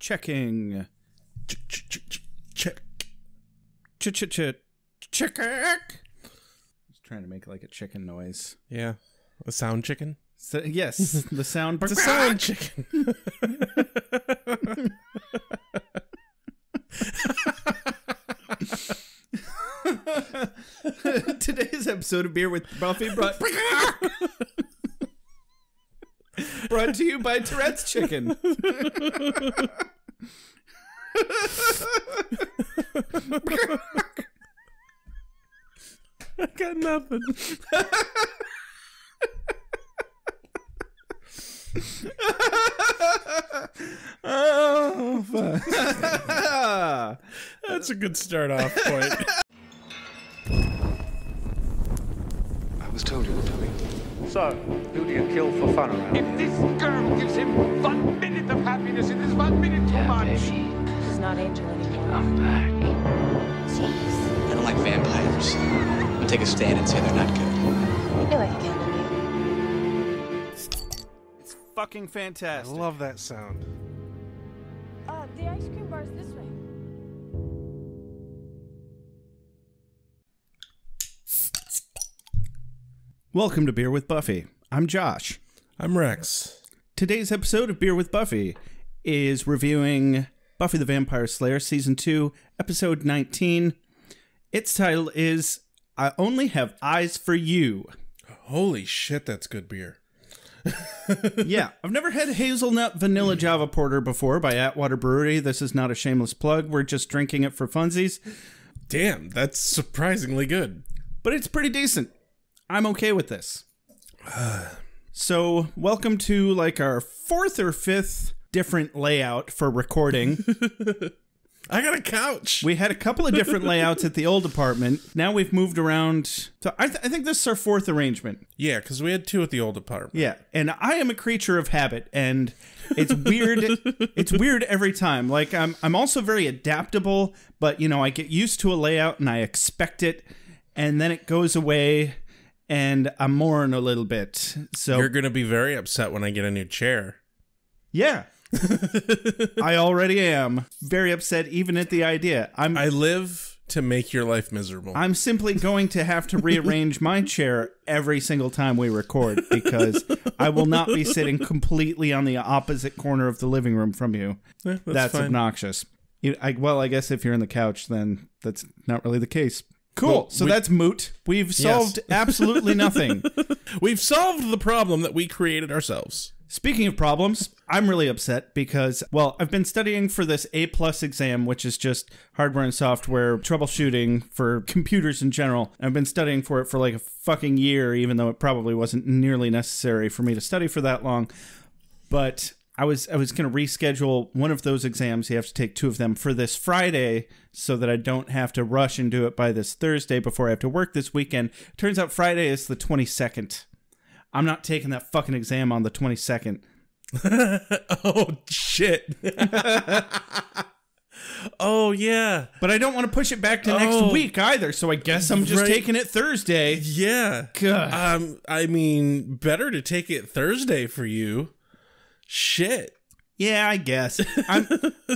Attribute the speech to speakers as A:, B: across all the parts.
A: Checking. Check. Check. I was trying to make like a chicken noise.
B: Yeah. A sound chicken?
A: So, yes, the sound.
B: It's a sound chicken.
A: Today's episode of Beer with Buffy brought to you by Tourette's Chicken.
B: I got nothing.
A: Oh, fuck.
B: That's a good start off point.
C: I was told you were coming.
D: So, who do you kill for fun around
E: If this girl gives him 1 minute of happiness, it is 1 minute too much.
F: Baby.
G: She's not Angel anymore.
F: I'm back.
G: Jeez.
C: I don't like vampires. I'll take a stand and say they're not good.
G: I knew I could count on you.
A: It's fucking
B: I
A: fantastic.
B: love that sound.
G: The ice cream bar's this way.
A: Welcome to Beer with Buffy. I'm Josh.
B: I'm Rex.
A: Today's episode of Beer with Buffy is reviewing Buffy the Vampire Slayer Season 2, Episode 19. Its title is I Only Have Eyes for You.
B: Holy shit, that's good beer.
A: Yeah, I've never had Hazelnut Vanilla Java Porter before by Atwater Brewery. This is not a shameless plug. We're just drinking it for funsies.
B: Damn, that's surprisingly good.
A: But it's pretty decent. I'm okay with this. So, welcome to like our fourth or fifth different layout for recording.
B: I got a couch.
A: We had a couple of different layouts at the old apartment. Now we've moved around. So I think this is our fourth arrangement.
B: Yeah, because we had two at the old apartment.
A: Yeah, and I am a creature of habit, and it's weird. It's weird every time. Like I'm also very adaptable, but you know I get used to a layout and I expect it, and then it goes away, and I mourn a little bit. So
B: You're going to be very upset when I get a new chair.
A: yeah. I already am very upset even at the idea.
B: I live to make your life miserable.
A: I'm simply going to have to rearrange my chair every single time we record because I will not be sitting completely on the opposite corner of the living room from you. That's
B: fine.
A: obnoxious. I guess if you're in the couch, then that's not really the case. Cool.
B: Well,
A: So that's moot. We've solved absolutely nothing.
B: We've solved the problem that we created ourselves.
A: Speaking of problems, I'm really upset because, well, I've been studying for this A+ exam, which is just hardware and software troubleshooting for computers in general. I've been studying for it for like a fucking year, even though it probably wasn't nearly necessary for me to study for that long. But I was going to reschedule one of those exams. You have to take two of them for this Friday so that I don't have to rush and do it by this Thursday before I have to work this weekend. Turns out Friday is the 22nd. I'm not taking that fucking exam on the 22nd.
B: Oh, shit. Oh, yeah.
A: But I don't want to push it back to next week either, so I guess I'm just taking it Thursday.
B: Yeah.
A: God.
B: I mean, better to take it Thursday for you. Shit.
A: Yeah, I guess.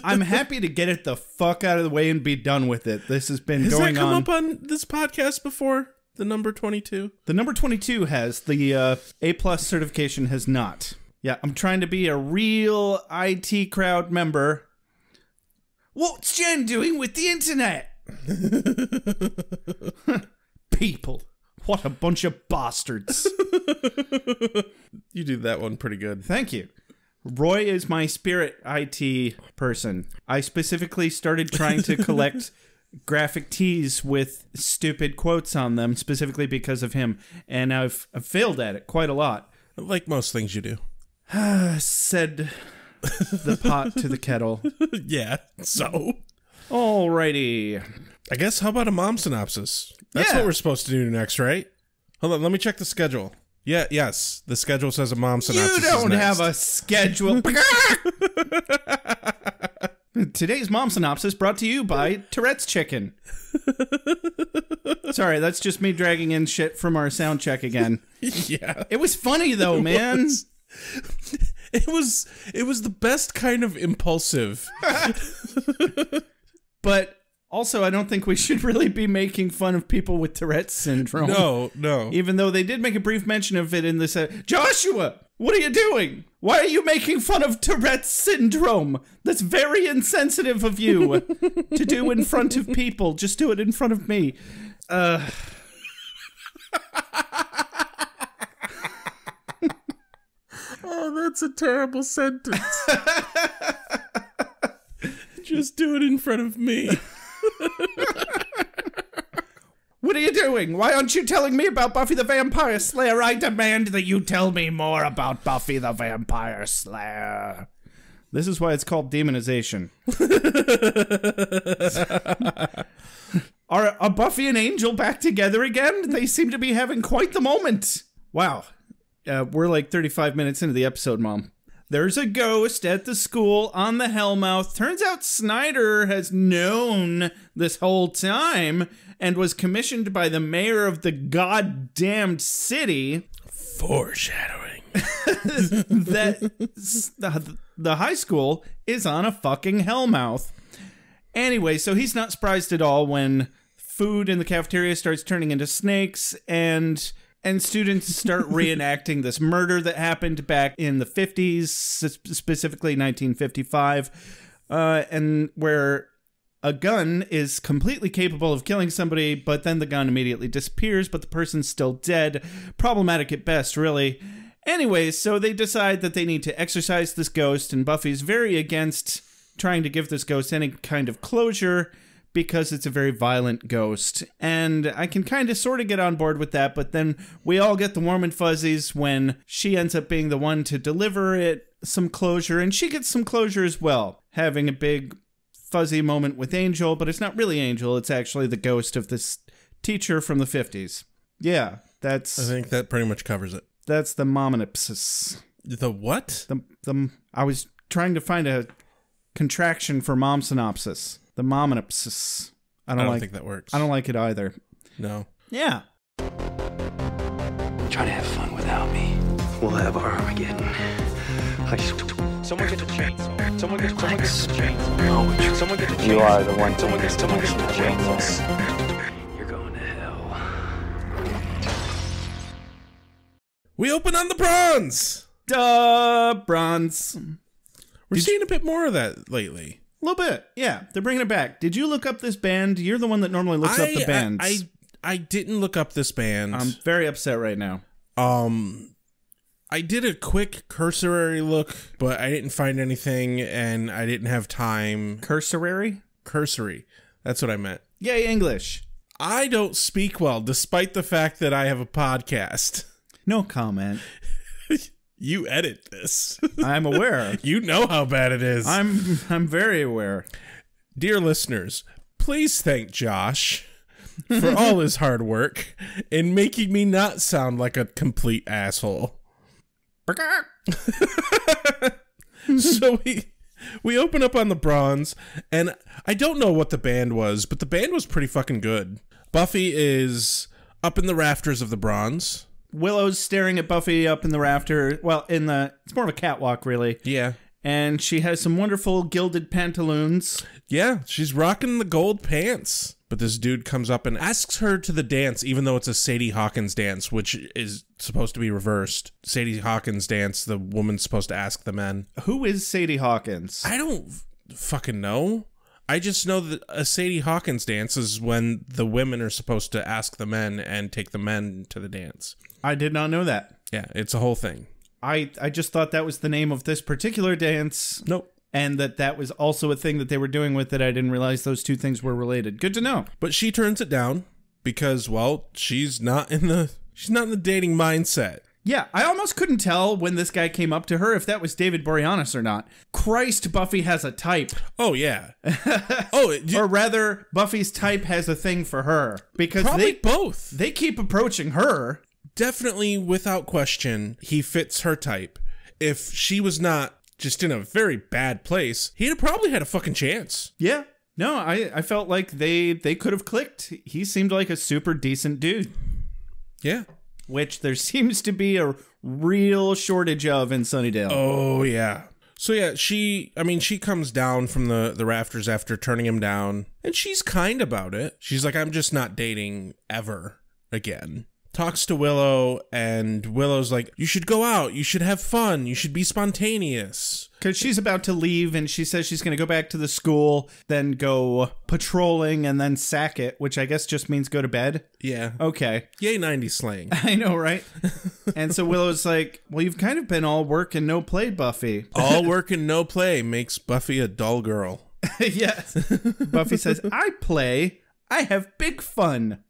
A: I'm happy to get it the fuck out of the way and be done with it. This has been
B: Has
A: going
B: that come
A: on.
B: up on this podcast before? The number 22?
A: The number 22 has. The A+ certification has not. Yeah, I'm trying to be a real IT crowd member. What's Jen doing with the internet? People. What a bunch of bastards.
B: You do that one pretty good.
A: Thank you. Roy is my spirit IT person. I specifically started trying to collect graphic tees with stupid quotes on them, specifically because of him, and I've failed at it quite a lot.
B: Like most things you do.
A: Said the pot to the kettle.
B: Yeah, so.
A: Alrighty.
B: I guess, how about a mom synopsis? That's
A: Yeah.
B: what we're supposed to do next, right? Hold on, let me check the schedule. Yeah, yes, the schedule says a mom synopsis.
A: You don't
B: is
A: have a
B: next.
A: schedule. Today's mom synopsis brought to you by Tourette's Chicken. Sorry, that's just me dragging in shit from our sound check again.
B: Yeah.
A: It was funny though, man.
B: It was the best kind of impulsive.
A: But also, I don't think we should really be making fun of people with Tourette's syndrome.
B: No.
A: Even though they did make a brief mention of it in this. Joshua, what are you doing? Why are you making fun of Tourette's syndrome? That's very insensitive of you to do in front of people. Just do it in front of me.
B: Oh, that's a terrible sentence. Just do it in front of me.
A: What are you doing? Why aren't you telling me about Buffy the Vampire Slayer? I demand that you tell me more about Buffy the Vampire Slayer. This is why it's called demonization. Are Buffy and Angel back together again? They seem to be having quite the moment. Wow. We're like 35 minutes into the episode, Mom. There's a ghost at the school on the Hellmouth. Turns out Snyder has known this whole time and was commissioned by the mayor of the goddamned city.
B: Foreshadowing.
A: That the high school is on a fucking Hellmouth. Anyway, so he's not surprised at all when food in the cafeteria starts turning into snakes and students start reenacting this murder that happened back in the 50s, specifically 1955, and where a gun is completely capable of killing somebody, but then the gun immediately disappears, but the person's still dead. Problematic at best, really. Anyway, so they decide that they need to exorcise this ghost, and Buffy's very against trying to give this ghost any kind of closure, because it's a very violent ghost. And I can kind of sort of get on board with that, but then we all get the warm and fuzzies when she ends up being the one to deliver it some closure, and she gets some closure as well, having a big fuzzy moment with Angel, but it's not really Angel, it's actually the ghost of this teacher from the 50s. Yeah, that's...
B: I think that pretty much covers it.
A: That's the momonopsis.
B: The what?
A: I was trying to find a contraction for mom synopsis. The momonopsis. I don't think that works. I don't like it either.
B: No.
A: Yeah.
C: Try to have fun without me. We'll have Armageddon.
E: Someone get the chainsaw. Someone get the chainsaw. Someone get the chainsaw.
C: You are the one.
E: Someone get the
C: chainsaw. You're going to hell.
B: We open on the bronze.
A: Duh, bronze.
B: We're seeing a bit more of that lately.
A: A little bit, yeah. They're bringing it back. Did you look up this band? You're the one that normally looks up the bands.
B: I didn't look up this band.
A: I'm very upset right now.
B: I did a quick cursory look, but I didn't find anything, and I didn't have time.
A: Cursory?
B: Cursory. That's what I meant.
A: Yay, English.
B: I don't speak well, despite the fact that I have a podcast.
A: No comment.
B: You edit this.
A: I'm aware.
B: You know how bad it is.
A: I'm very aware.
B: Dear listeners, please thank Josh for all his hard work in making me not sound like a complete asshole. So we open up on the bronze, and I don't know what the band was, but the band was pretty fucking good. Buffy is up in the rafters of the bronze.
A: Willow's staring at Buffy up in the rafter. Well, it's more of a catwalk, really.
B: Yeah.
A: And she has some wonderful gilded pantaloons.
B: Yeah, she's rocking the gold pants. But this dude comes up and asks her to the dance, even though it's a Sadie Hawkins dance, which is supposed to be reversed. Sadie Hawkins dance, the woman's supposed to ask the men.
A: Who is Sadie Hawkins?
B: I don't fucking know. I just know that a Sadie Hawkins dance is when the women are supposed to ask the men and take the men to the dance.
A: I did not know that.
B: Yeah, it's a whole thing.
A: I just thought that was the name of this particular dance.
B: Nope.
A: And that was also a thing that they were doing with it. I didn't realize those two things were related. Good to know.
B: But she turns it down because, well, she's not in the dating mindset.
A: Yeah, I almost couldn't tell when this guy came up to her if that was David Boreanaz or not. Christ, Buffy has a type.
B: Oh, yeah.
A: Or rather, Buffy's type has a thing for her. Because
B: probably both.
A: They keep approaching her.
B: Definitely, without question, he fits her type. If she was not just in a very bad place, he'd have probably had a fucking chance.
A: Yeah. No, I felt like they could have clicked. He seemed like a super decent dude.
B: Yeah.
A: Which there seems to be a real shortage of in Sunnydale.
B: Oh, yeah. So, yeah, she comes down from the rafters after turning him down, and she's kind about it. She's like, I'm just not dating ever again. Talks to Willow, and Willow's like, you should go out, you should have fun, you should be spontaneous.
A: Because she's about to leave, and she says she's going to go back to the school, then go patrolling, and then sack it, which I guess just means go to bed.
B: Yeah.
A: Okay.
B: Yay, 90s slang.
A: I know, right? And so Willow's like, well, you've kind of been all work and no play, Buffy.
B: All work and no play makes Buffy a dull girl.
A: Yes. Buffy says, I play. I have big fun.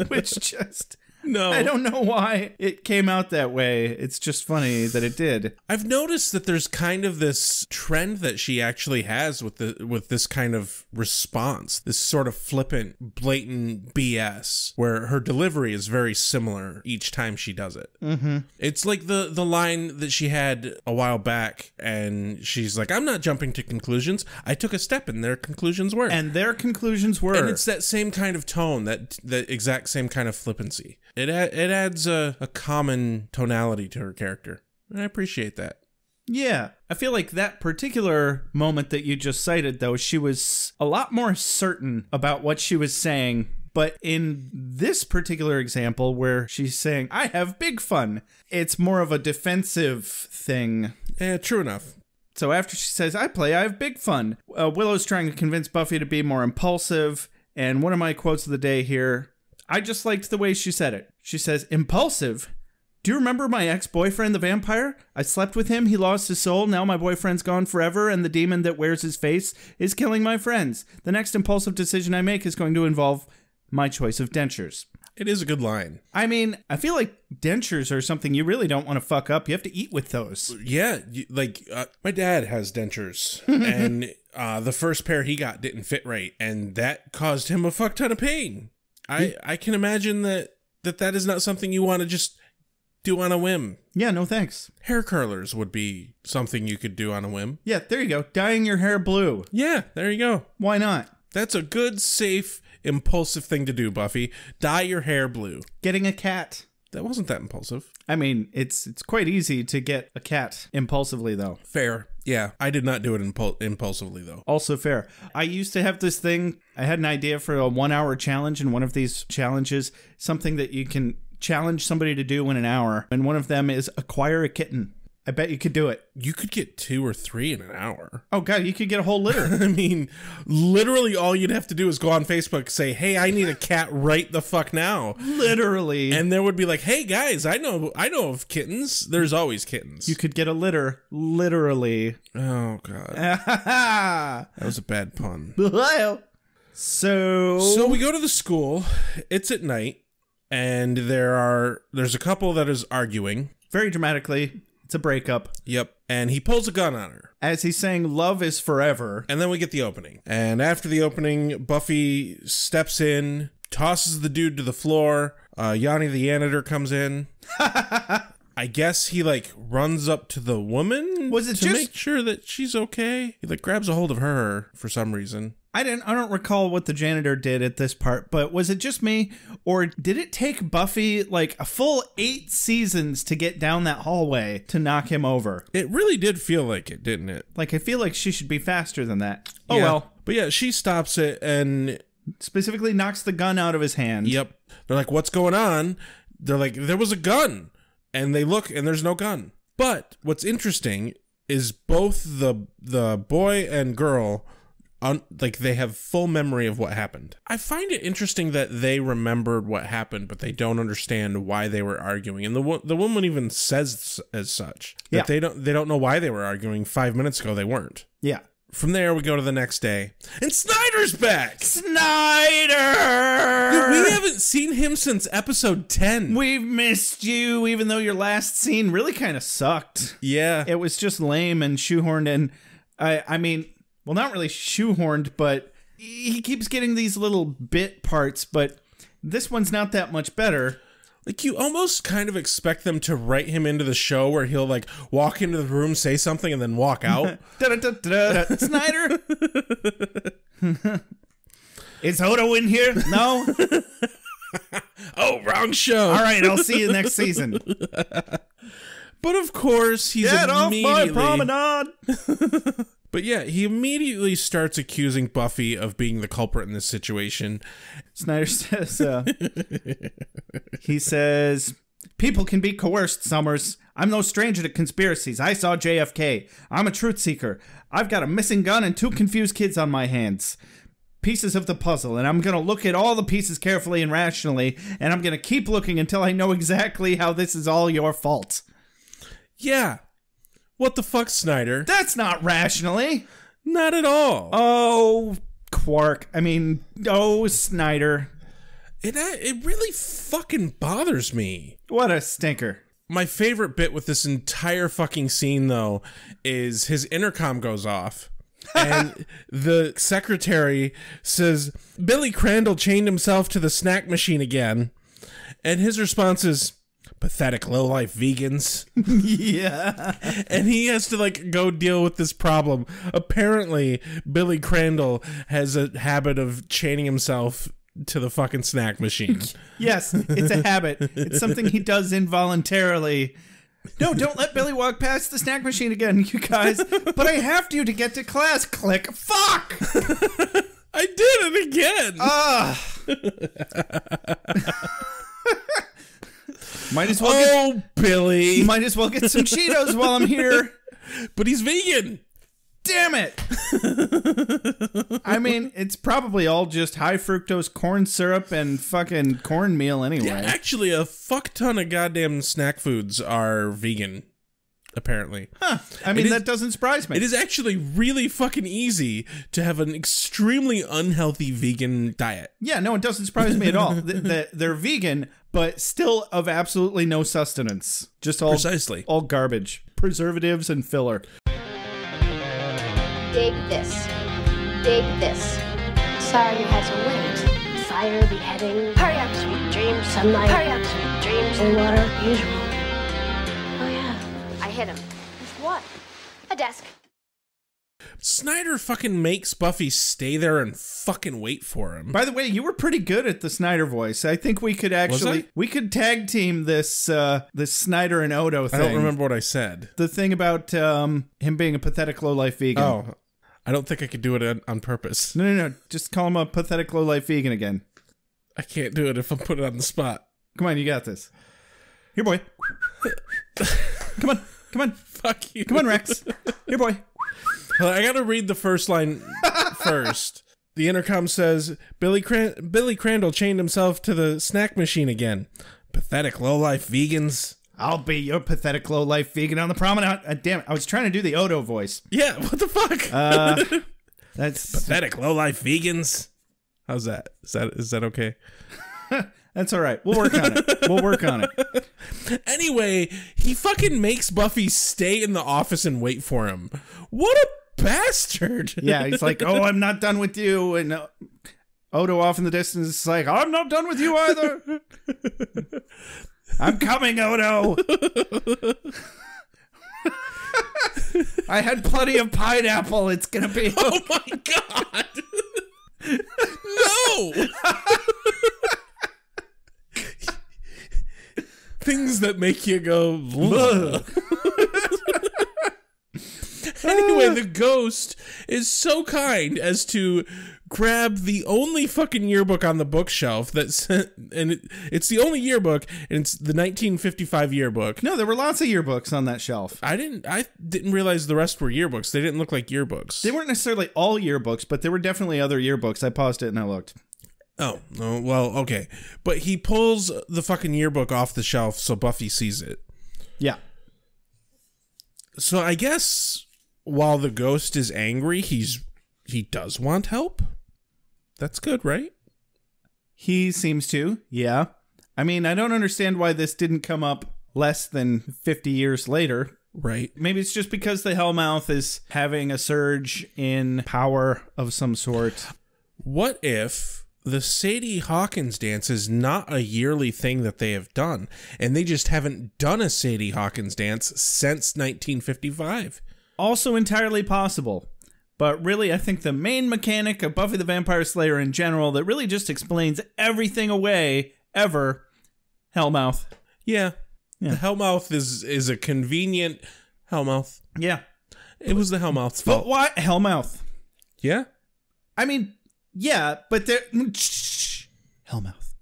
A: Which just...
B: No.
A: I don't know why it came out that way. It's just funny that it did.
B: I've noticed that there's kind of this trend that she actually has with this kind of response, this sort of flippant, blatant BS, where her delivery is very similar each time she does it. Mm-hmm. It's like the line that she had a while back, and she's like, I'm not jumping to conclusions. I took a step and their conclusions were.
A: And their conclusions were.
B: And it's that same kind of tone, that exact same kind of flippancy. It adds a common tonality to her character, and I appreciate that.
A: Yeah, I feel like that particular moment that you just cited, though, she was a lot more certain about what she was saying. But in this particular example where she's saying, I have big fun, it's more of a defensive thing.
B: Yeah, true enough.
A: So after she says, I have big fun, Willow's trying to convince Buffy to be more impulsive. And one of my quotes of the day here, I just liked the way she said it. She says, impulsive? Do you remember my ex-boyfriend, the vampire? I slept with him, he lost his soul, now my boyfriend's gone forever, and the demon that wears his face is killing my friends. The next impulsive decision I make is going to involve my choice of dentures.
B: It is a good line.
A: I mean, I feel like dentures are something you really don't want to fuck up. You have to eat with those.
B: Yeah, my dad has dentures, and the first pair he got didn't fit right, and that caused him a fuck ton of pain. I can imagine that is not something you want to just do on a whim.
A: Yeah, no thanks.
B: Hair curlers would be something you could do on a whim.
A: Yeah, there you go. Dyeing your hair blue.
B: Yeah, there you go.
A: Why not?
B: That's a good, safe, impulsive thing to do, Buffy. Dye your hair blue.
A: Getting a cat.
B: That wasn't that impulsive.
A: I mean, it's quite easy to get a cat impulsively, though.
B: Fair. Yeah, I did not do it impulsively, though.
A: Also fair. I used to have this thing. I had an idea for a 1-hour challenge, and one of these challenges, something that you can challenge somebody to do in an hour, and one of them is acquire a kitten. I bet you could do it.
B: You could get 2 or 3 in an hour.
A: Oh, God, you could get a whole litter.
B: I mean, literally all you'd have to do is go on Facebook, say, hey, I need a cat right the fuck now.
A: Literally.
B: And there would be like, hey, guys, I know of kittens. There's always kittens.
A: You could get a litter. Literally.
B: Oh, God. That was a bad pun. So we go to the school. It's at night. And there's a couple that is arguing.
A: Very dramatically. It's a breakup.
B: Yep. And he pulls a gun on her.
A: As he's saying, love is forever.
B: And then we get the opening. And after the opening, Buffy steps in, tosses the dude to the floor. Yanni the janitor comes in. I guess he runs up to the woman to make sure that she's okay. He grabs a hold of her for some reason.
A: I don't recall what the janitor did at this part, but was it just me, or did it take Buffy a full 8 seasons to get down that hallway to knock him over?
B: It really did feel like it, didn't it?
A: I feel like she should be faster than that. Oh,
B: yeah.
A: Well.
B: But yeah, she stops it and
A: specifically knocks the gun out of his hand.
B: Yep. They're like, what's going on? They're like, there was a gun. And they look and there's no gun. But what's interesting is both the boy and girl, they have full memory of what happened. I find it interesting that they remembered what happened, but they don't understand why they were arguing. And the woman even says as such that they don't know why they were arguing. 5 minutes ago, they weren't.
A: Yeah.
B: From there, we go to the next day. And Snyder's back!
A: Snyder!
B: Dude, we haven't seen him since episode 10.
A: We've missed you, even though your last scene really kind of sucked.
B: Yeah.
A: It was just lame and shoehorned, and I mean, well, not really shoehorned, but he keeps getting these little bit parts, but this one's not that much better.
B: You almost kind of expect them to write him into the show where he'll walk into the room, say something, and then walk out.
A: Snyder? Is Odo in here? No?
B: Oh, wrong show.
A: All right, I'll see you next season.
B: But of course, he's
A: Get off my
B: immediately...
A: promenade!
B: But yeah, he immediately starts accusing Buffy of being the culprit in this situation.
A: Snyder says, he says, people can be coerced, Summers. I'm no stranger to conspiracies. I saw JFK. I'm a truth seeker. I've got a missing gun and 2 confused kids on my hands. Pieces of the puzzle, and I'm going to look at all the pieces carefully and rationally, and I'm going to keep looking until I know exactly how this is all your fault.
B: Yeah. What the fuck, Snyder?
A: That's not rationally.
B: Not at all.
A: Oh, Quark. I mean, oh, Snyder.
B: It really fucking bothers me.
A: What a stinker.
B: My favorite bit with this entire fucking scene, though, is his intercom goes off. And the secretary says, Billy Crandall chained himself to the snack machine again. And his response is, pathetic lowlife vegans.
A: Yeah.
B: And he has to, like, go deal with this problem. Apparently, Billy Crandall has a habit of chaining himself to the fucking snack machine.
A: Yes, it's a habit. It's something he does involuntarily. No, don't let Billy walk past the snack machine again, you guys. But I have to get to class. Click. Fuck!
B: I did it again.
A: Might as well
B: Billy.
A: might as well get some Cheetos while I'm here.
B: But he's vegan.
A: Damn it! I mean, it's probably all just high fructose corn syrup and fucking cornmeal anyway.
B: Yeah, actually, a fuck ton of goddamn snack foods are vegan, apparently.
A: Huh. I mean, that doesn't surprise me.
B: It is actually really fucking easy to have an extremely unhealthy vegan diet.
A: Yeah, no, it doesn't surprise me at all. They're vegan, but still of absolutely no sustenance. Just all
B: Precisely.
A: all garbage. Preservatives and filler.
F: Dig this. Dig this. Sorry you had to wait. Fire, beheading. Hurry up, sweet dreams. Sunlight. Hurry up, sweet dreams. Cold water. Usual. Oh yeah. I hit him. With what? A desk.
B: Snyder fucking makes Buffy stay there and fucking wait for him.
A: By the way, you were pretty good at the Snyder voice. I think we could we could tag team this this Snyder and Odo thing.
B: I don't remember what I said.
A: The thing about him being a pathetic low-life vegan.
B: Oh, I don't think I could do it on purpose.
A: No. Just call him a pathetic low-life vegan again.
B: I can't do it if I'm put it on the spot.
A: Come on, you got this. Here, boy. Come on.
B: Fuck you.
A: Come on, Rex. Here, boy.
B: I gotta read the first line first. The intercom says, Billy Crandall chained himself to the snack machine again. Pathetic lowlife vegans.
A: I'll be your pathetic low-life vegan on the promenade. Damn it, I was trying to do the Odo voice.
B: Yeah, what the fuck?
A: That's
B: pathetic lowlife vegans. How's that? Is that okay?
A: That's all right. We'll work on it.
B: Anyway, he fucking makes Buffy stay in the office and wait for him. What a bastard.
A: Yeah, he's like, oh, I'm not done with you. And Odo off in the distance is like, I'm not done with you either. I'm coming, Odo. I had plenty of pineapple. It's going to be...
B: Oh my God. No. Things that make you go... Anyway, the ghost is so kind as to grab the only fucking yearbook on the bookshelf it's the only yearbook, and it's the 1955 yearbook.
A: No, there were lots of yearbooks on that shelf.
B: I didn't realize the rest were yearbooks. They didn't look like yearbooks.
A: They weren't necessarily all yearbooks, but there were definitely other yearbooks. I paused it and I looked.
B: Oh, well, okay. But he pulls the fucking yearbook off the shelf so Buffy sees it.
A: Yeah.
B: So I guess while the ghost is angry, he does want help. That's good, right?
A: He seems to, yeah. I mean, I don't understand why this didn't come up less than 50 years later.
B: Right.
A: Maybe it's just because the Hellmouth is having a surge in power of some sort.
B: What if the Sadie Hawkins dance is not a yearly thing that they have done, and they just haven't done a Sadie Hawkins dance since 1955?
A: Also entirely possible. But really, I think the main mechanic of Buffy the Vampire Slayer in general that really just explains everything away ever, Hellmouth.
B: Yeah.
A: Yeah.
B: The Hellmouth is a convenient Hellmouth.
A: Yeah.
B: It was the Hellmouth's
A: But
B: fault.
A: why Hellmouth?
B: Yeah.
A: I mean, yeah, but they're... Hellmouth.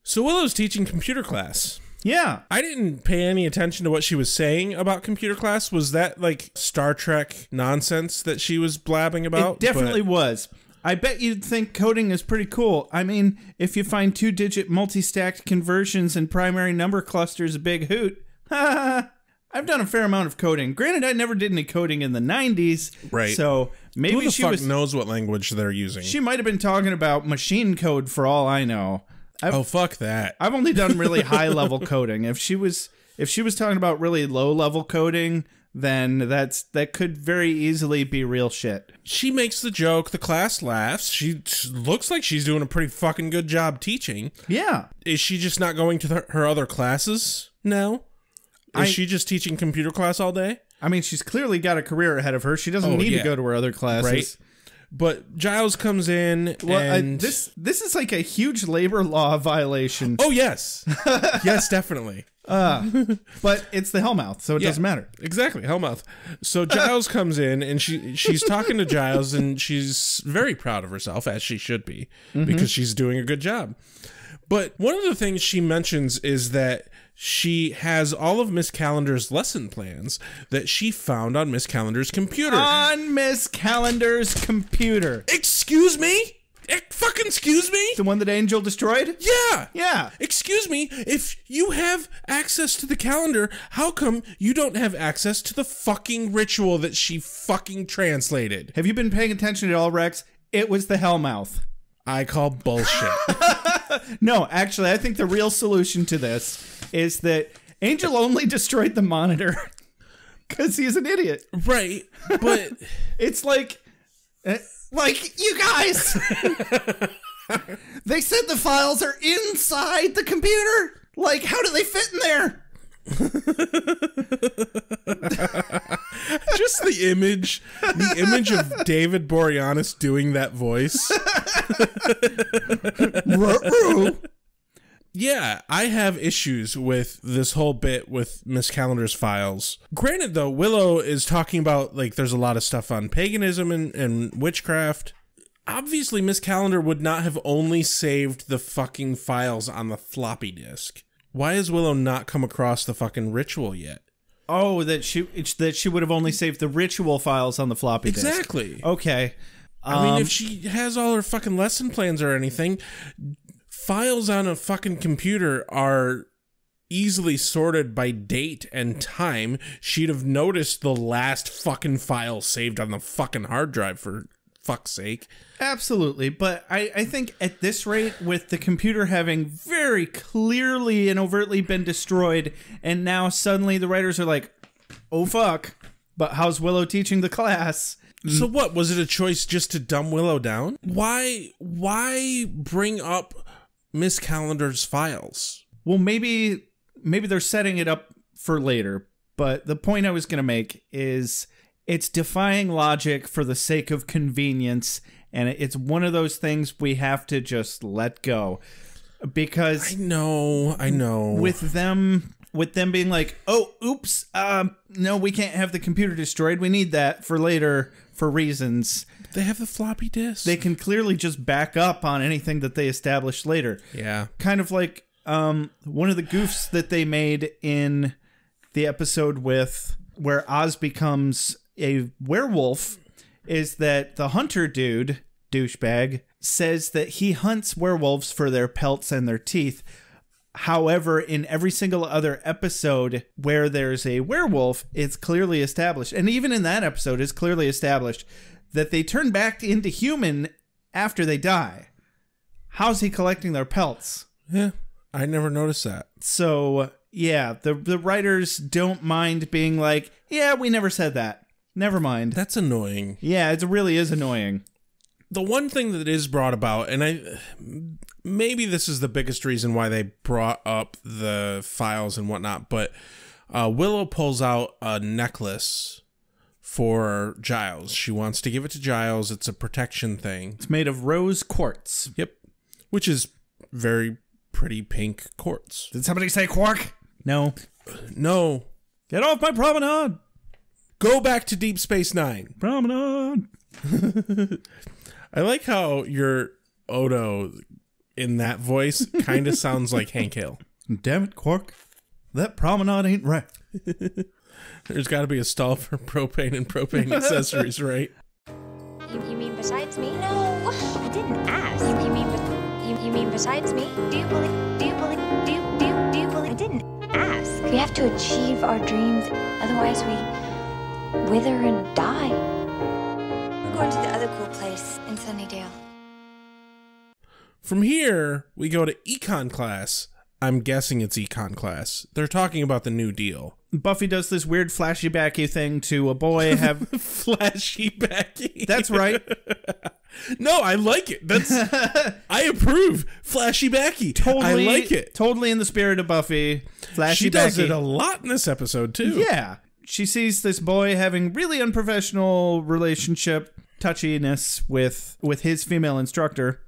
B: So Willow's teaching computer class.
A: Yeah.
B: I didn't pay any attention to what she was saying about computer class. Was that like Star Trek nonsense that she was blabbing about?
A: It definitely was. I bet you'd think coding is pretty cool. I mean, if you find 2-digit multi-stacked conversions and primary number clusters a big hoot. I've done a fair amount of coding. Granted, I never did any coding in the 90s.
B: Right.
A: So maybe
B: Who the
A: she
B: fuck
A: was...
B: knows what language they're using?
A: She might have been talking about machine code for all I know.
B: Fuck that.
A: I've only done really high-level coding. If she was talking about really low-level coding, then that could very easily be real shit.
B: She makes the joke, the class laughs. She looks like she's doing a pretty fucking good job teaching.
A: Yeah.
B: Is she just not going to her other classes now? Is she just teaching computer class all day?
A: I mean, she's clearly got a career ahead of her. She doesn't need to go to her other classes.
B: Right. But Giles comes in and...
A: this is like a huge labor law violation.
B: Oh, yes. Yes, definitely.
A: But it's the Hellmouth, so it doesn't matter.
B: Exactly, Hellmouth. So Giles comes in and she's talking to Giles and she's very proud of herself, as she should be, because she's doing a good job. But one of the things she mentions is that she has all of Miss Calendar's lesson plans that she found on Miss Calendar's computer.
A: On Miss Calendar's computer.
B: Excuse me? Fucking excuse me?
A: The one that Angel destroyed?
B: Yeah.
A: Yeah.
B: Excuse me, if you have access to the calendar, how come you don't have access to the fucking ritual that she fucking translated?
A: Have you been paying attention at all, Rex? It was the Hellmouth.
B: I call bullshit.
A: No, actually, I think the real solution to this is that Angel only destroyed the monitor because he's an idiot.
B: Right, but...
A: It's like you guys, they said the files are inside the computer. Like, how do they fit in there?
B: Just the image of David Boreanaz doing that voice. Yeah, I have issues with this whole bit with Miss Calendar's files. Granted, though, Willow is talking about, like, there's a lot of stuff on paganism and witchcraft. Obviously, Miss Calendar would not have only saved the fucking files on the floppy disk. Why has Willow not come across the fucking ritual yet?
A: Oh, that she would have only saved the ritual files on the floppy disk.
B: Exactly.
A: Okay.
B: I mean, if she has all her fucking lesson plans or anything, files on a fucking computer are easily sorted by date and time. She'd have noticed the last fucking file saved on the fucking hard drive, for fuck's sake.
A: Absolutely, but I think at this rate, with the computer having very clearly and overtly been destroyed, and now suddenly the writers are like, oh fuck, but how's Willow teaching the class?
B: So what, was it a choice just to dumb Willow down? Why bring up Miss Calendar's files?
A: Well, maybe they're setting it up for later, but the point I was going to make is it's defying logic for the sake of convenience, and it's one of those things we have to just let go. Because
B: I know.
A: With them being like, oh, oops, no, we can't have the computer destroyed. We need that for later for reasons.
B: They have the floppy disk.
A: They can clearly just back up on anything that they establish later.
B: Yeah.
A: Kind of like one of the goofs that they made in the episode where Oz becomes a werewolf is that the hunter douchebag, says that he hunts werewolves for their pelts and their teeth. However, in every single other episode where there's a werewolf, it's clearly established, and even in that episode, it's clearly established that they turn back into human after they die. How's he collecting their pelts?
B: Yeah, I never noticed that.
A: So, yeah, the writers don't mind being like, yeah, we never said that. Never mind.
B: That's annoying.
A: Yeah, it really is annoying.
B: The one thing that is brought about, and maybe this is the biggest reason why they brought up the files and whatnot, but Willow pulls out a necklace for Giles. She wants to give it to Giles. It's a protection thing.
A: It's made of rose quartz.
B: Yep. Which is very pretty pink quartz.
A: Did somebody say quark? No.
B: No.
A: Get off my promenade.
B: Go back to Deep Space Nine.
A: Promenade.
B: I like how your Odo in that voice kind of sounds like Hank Hill.
A: Damn it, Quark. That promenade ain't right.
B: There's got to be a stall for propane and propane accessories, right?
H: You mean besides me? No, I didn't ask. You mean besides me? Do you believe? I didn't ask.
F: We have to achieve our dreams, otherwise we wither and die.
G: We're going to the other cool place in Sunnydale.
B: From here, we go to econ class. I'm guessing it's econ class. They're talking about the New Deal.
A: Buffy does this weird flashy backy thing to a boy.
B: Flashy backy.
A: That's right.
B: No, I like it. That's I approve. Flashy backy.
A: Totally,
B: I like it.
A: Totally in the spirit of Buffy. Flashy
B: She does
A: backy.
B: it a lot in this episode too.
A: Yeah. She sees this boy having really unprofessional relationship touchiness with his female instructor,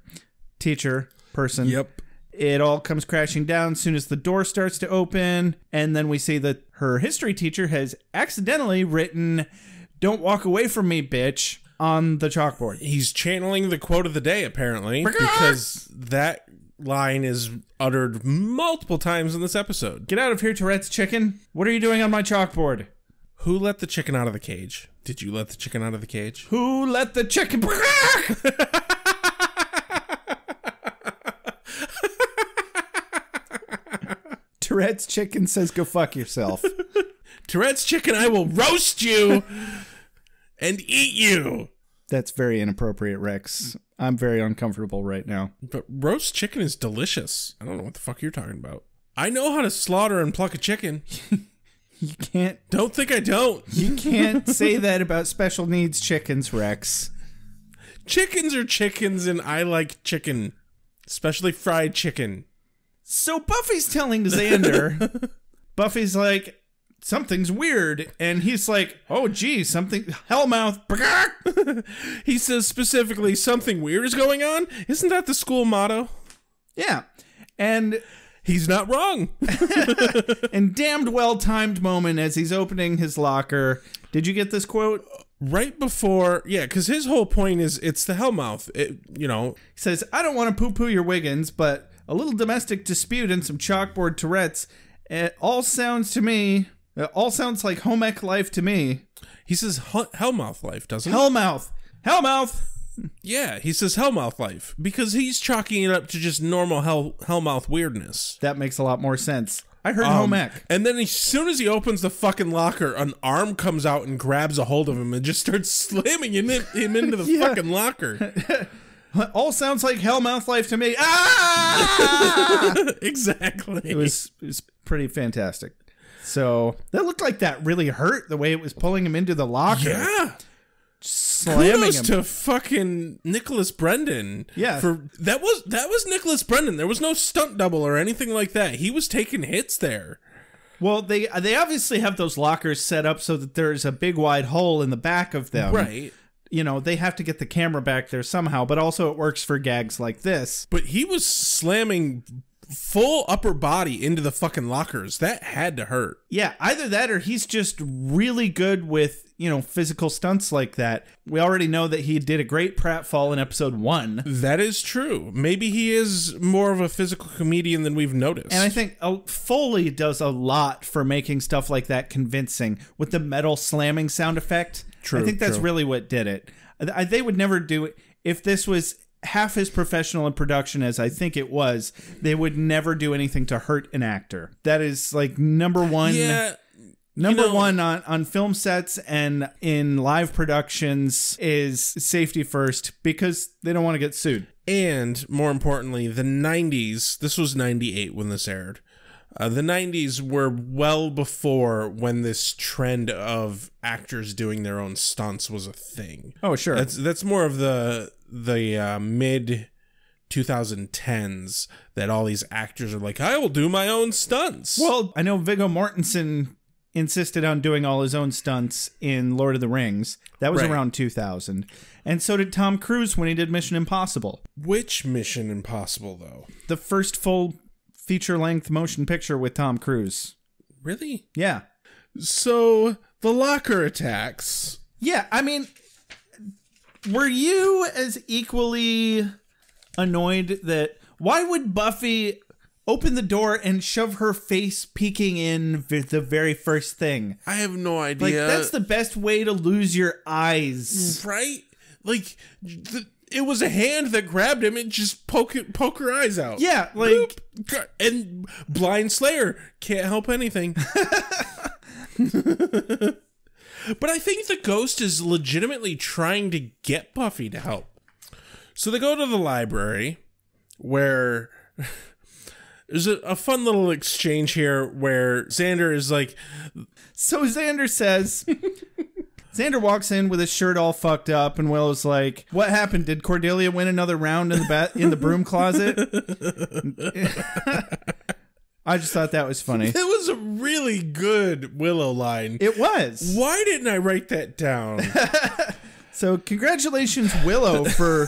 A: teacher, person.
B: Yep.
A: It all comes crashing down as soon as the door starts to open, and then we see that her history teacher has accidentally written, "Don't walk away from me, bitch," on the chalkboard.
B: He's channeling the quote of the day, apparently, because that line is uttered multiple times in this episode.
A: Get out of here, Tourette's chicken. What are you doing on my chalkboard?
B: Who let the chicken out of the cage? Did you let the chicken out of the cage?
A: Who let the chicken... Tourette's chicken says go fuck yourself.
B: Tourette's chicken, I will roast you and eat you.
A: That's very inappropriate, Rex. I'm very uncomfortable right now.
B: But roast chicken is delicious. I don't know what the fuck you're talking about. I know how to slaughter and pluck a chicken.
A: You can't...
B: Don't think I don't.
A: You can't say that about special needs chickens, Rex.
B: Chickens are chickens, and I like chicken. Especially fried chicken.
A: So Buffy's telling Xander, Buffy's like, something's weird. And he's like, oh, gee, something, hellmouth.
B: He says specifically, something weird is going on? Isn't that the school motto?
A: Yeah. And
B: he's not wrong.
A: and damned well-timed moment as he's opening his locker. Did you get this quote?
B: Right before, yeah, because his whole point is it's the hellmouth. He
A: says, I don't want to poo-poo your Wiggins, but a little domestic dispute and some chalkboard Tourette's. It all sounds like home ec life to me.
B: He says hellmouth life, doesn't he?
A: Hellmouth.
B: Yeah, he says hellmouth life because he's chalking it up to just normal hellmouth weirdness.
A: That makes a lot more sense. I heard home ec.
B: And then as soon as he opens the fucking locker, an arm comes out and grabs a hold of him and just starts slamming him into the fucking locker.
A: All sounds like hellmouth life to me. Ah!
B: Exactly.
A: It was pretty fantastic. So that looked like that really hurt the way it was pulling him into the locker.
B: Yeah.
A: Slamming
B: Kudos
A: him.
B: to fucking Nicholas Brendan.
A: Yeah.
B: That was Nicholas Brendan. There was no stunt double or anything like that. He was taking hits there.
A: Well, they obviously have those lockers set up so that there's a big wide hole in the back of them.
B: Right.
A: You know, they have to get the camera back there somehow, but also it works for gags like this.
B: But he was slamming full upper body into the fucking lockers. That had to hurt.
A: Yeah, either that or he's just really good with, physical stunts like that. We already know that he did a great pratfall in episode 1.
B: That is true. Maybe he is more of a physical comedian than we've noticed.
A: And I think Foley does a lot for making stuff like that convincing with the metal slamming sound effect.
B: True.
A: I think that's really what did it. They would never do it. If this was half as professional in production as I think it was, they would never do anything to hurt an actor. That is like number one.
B: Yeah.
A: Number one on film sets and in live productions is safety first because they don't want to get sued.
B: And more importantly, the 90s, this was 98 when this aired. The 90s were well before when this trend of actors doing their own stunts was a thing.
A: Oh, sure.
B: That's more of the mid 2010s that all these actors are like, I will do my own stunts.
A: Well, I know Viggo Mortensen insisted on doing all his own stunts in Lord of the Rings. That was around 2000. And so did Tom Cruise when he did Mission Impossible.
B: Which Mission Impossible, though?
A: The first full feature-length motion picture with Tom Cruise.
B: Really?
A: Yeah.
B: So the locker attacks.
A: Yeah, I mean, were you as equally annoyed that why would Buffy open the door and shove her face peeking in the very first thing?
B: I have no idea.
A: Like, that's the best way to lose your eyes.
B: Right? Like, it was a hand that grabbed him and just poke her eyes out.
A: Yeah, like...
B: Boop. And Blind Slayer can't help anything. But I think the ghost is legitimately trying to get Buffy to help. So they go to the library where there's a fun little exchange here where Xander is like...
A: So Xander says... Xander walks in with his shirt all fucked up, and Willow's like, what happened? Did Cordelia win another round in the broom closet? I just thought that was funny.
B: It was a really good Willow line.
A: It was.
B: Why didn't I write that down?
A: So congratulations, Willow, for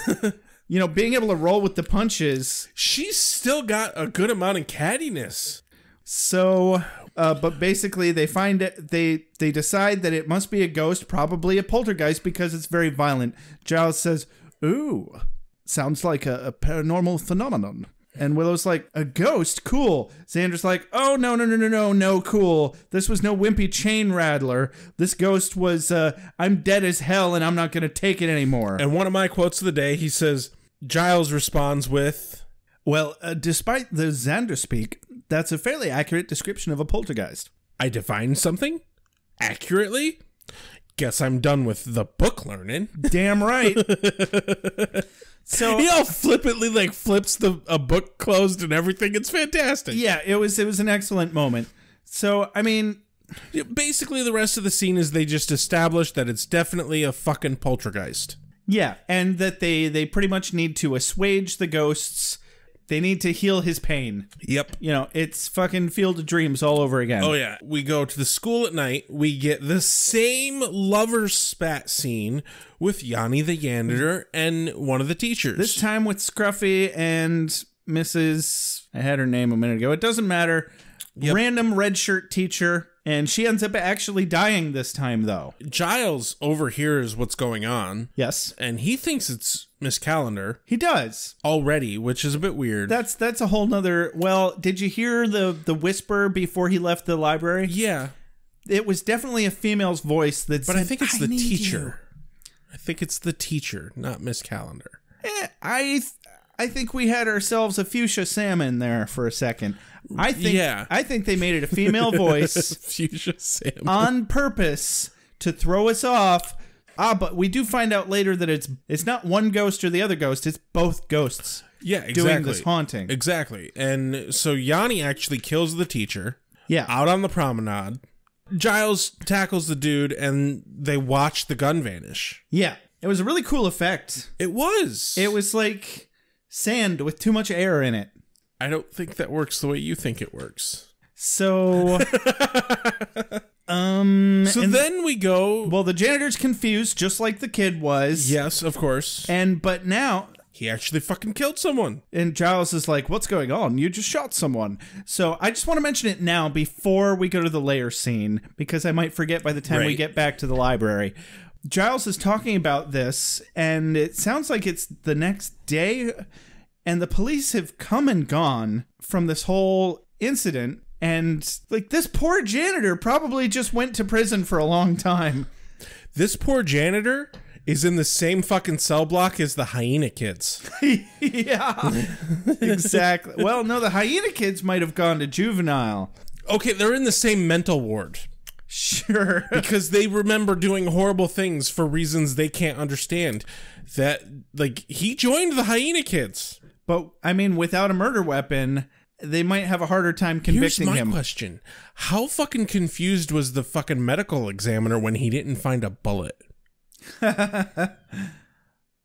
A: being able to roll with the punches.
B: She's still got a good amount of cattiness.
A: So, but basically they find it. They decide that it must be a ghost, probably a poltergeist, because it's very violent. Giles says, "Ooh, sounds like a paranormal phenomenon." And Willow's like, a ghost? Cool. Xander's like, oh, no, cool. This was no wimpy chain rattler. This ghost was, I'm dead as hell and I'm not going to take it anymore.
B: And one of my quotes of the day, he says, Giles responds with,
A: well, despite the Xander speak, that's a fairly accurate description of a poltergeist.
B: I defined something? Accurately? Guess I'm done with the book learning.
A: Damn right. So
B: he all flippantly flips a book closed and everything. It's fantastic.
A: Yeah, it was an excellent moment. So, I mean,
B: basically the rest of the scene is they just establish that it's definitely a fucking poltergeist.
A: Yeah, and that they pretty much need to assuage the ghosts. They need to heal his pain.
B: Yep.
A: It's fucking Field of Dreams all over again.
B: Oh, yeah. We go to the school at night. We get the same lover spat scene with Yanni the janitor and one of the teachers.
A: This time with Scruffy and Mrs. I had her name a minute ago. It doesn't matter. Yep. Random red shirt teacher. And she ends up actually dying this time, though.
B: Giles overhears what's going on.
A: Yes.
B: And he thinks it's Miss Calendar.
A: He does.
B: Already, which is a bit weird.
A: That's a whole nother... Well, did you hear the whisper before he left the library?
B: Yeah.
A: It was definitely a female's voice that said,
B: I think it's the teacher.
A: You.
B: I think it's the teacher, not Miss Calendar.
A: I think we had ourselves a fuchsia salmon there for a second. I think they made it a female voice
B: fuchsia salmon
A: on purpose to throw us off. But we do find out later that it's not one ghost or the other ghost, it's both ghosts.
B: Yeah, exactly.
A: Doing this haunting.
B: Exactly. And so Yanni actually kills the teacher.
A: Yeah.
B: Out on the promenade. Giles tackles the dude and they watch the gun vanish.
A: Yeah. It was a really cool effect.
B: It was.
A: It was like sand with too much air in it.
B: I don't think that works the way you think it works.
A: So,
B: then we go.
A: Well, the janitor's confused, just like the kid was.
B: Yes, of course.
A: But now
B: he actually fucking killed someone.
A: And Giles is like, "What's going on? You just shot someone." So I just want to mention it now before we go to the lair scene, because I might forget by the time we get back to the library. Giles is talking about this, and it sounds like it's the next day. And the police have come and gone from this whole incident. And, this poor janitor probably just went to prison for a long time.
B: This poor janitor is in the same fucking cell block as the hyena kids.
A: Yeah, exactly. Well, no, the hyena kids might have gone to juvenile.
B: Okay, they're in the same mental ward.
A: Sure.
B: Because they remember doing horrible things for reasons they can't understand. That, he joined the hyena kids.
A: But, I mean, without a murder weapon, they might have a harder time convicting him.
B: Here's my question. How fucking confused was the fucking medical examiner when he didn't find a bullet?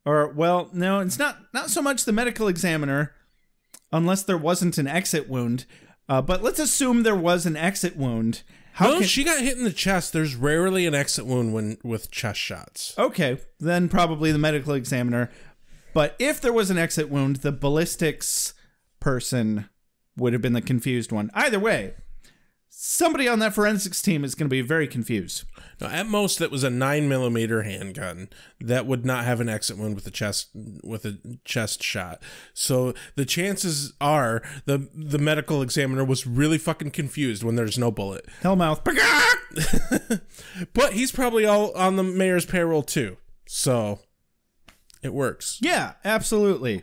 A: Or, well, no, it's not so much the medical examiner, unless there wasn't an exit wound. But let's assume there was an exit wound.
B: She got hit in the chest. There's rarely an exit wound with chest shots.
A: Okay, then probably the medical examiner. But if there was an exit wound, the ballistics person would have been the confused one. Either way, somebody on that forensics team is going to be very confused.
B: Now, at most, that was a 9mm handgun that would not have an exit wound with a chest shot. So the chances are the medical examiner was really fucking confused when there's no bullet.
A: Hellmouth.
B: But he's probably all on the mayor's payroll too. So it works.
A: Yeah, absolutely.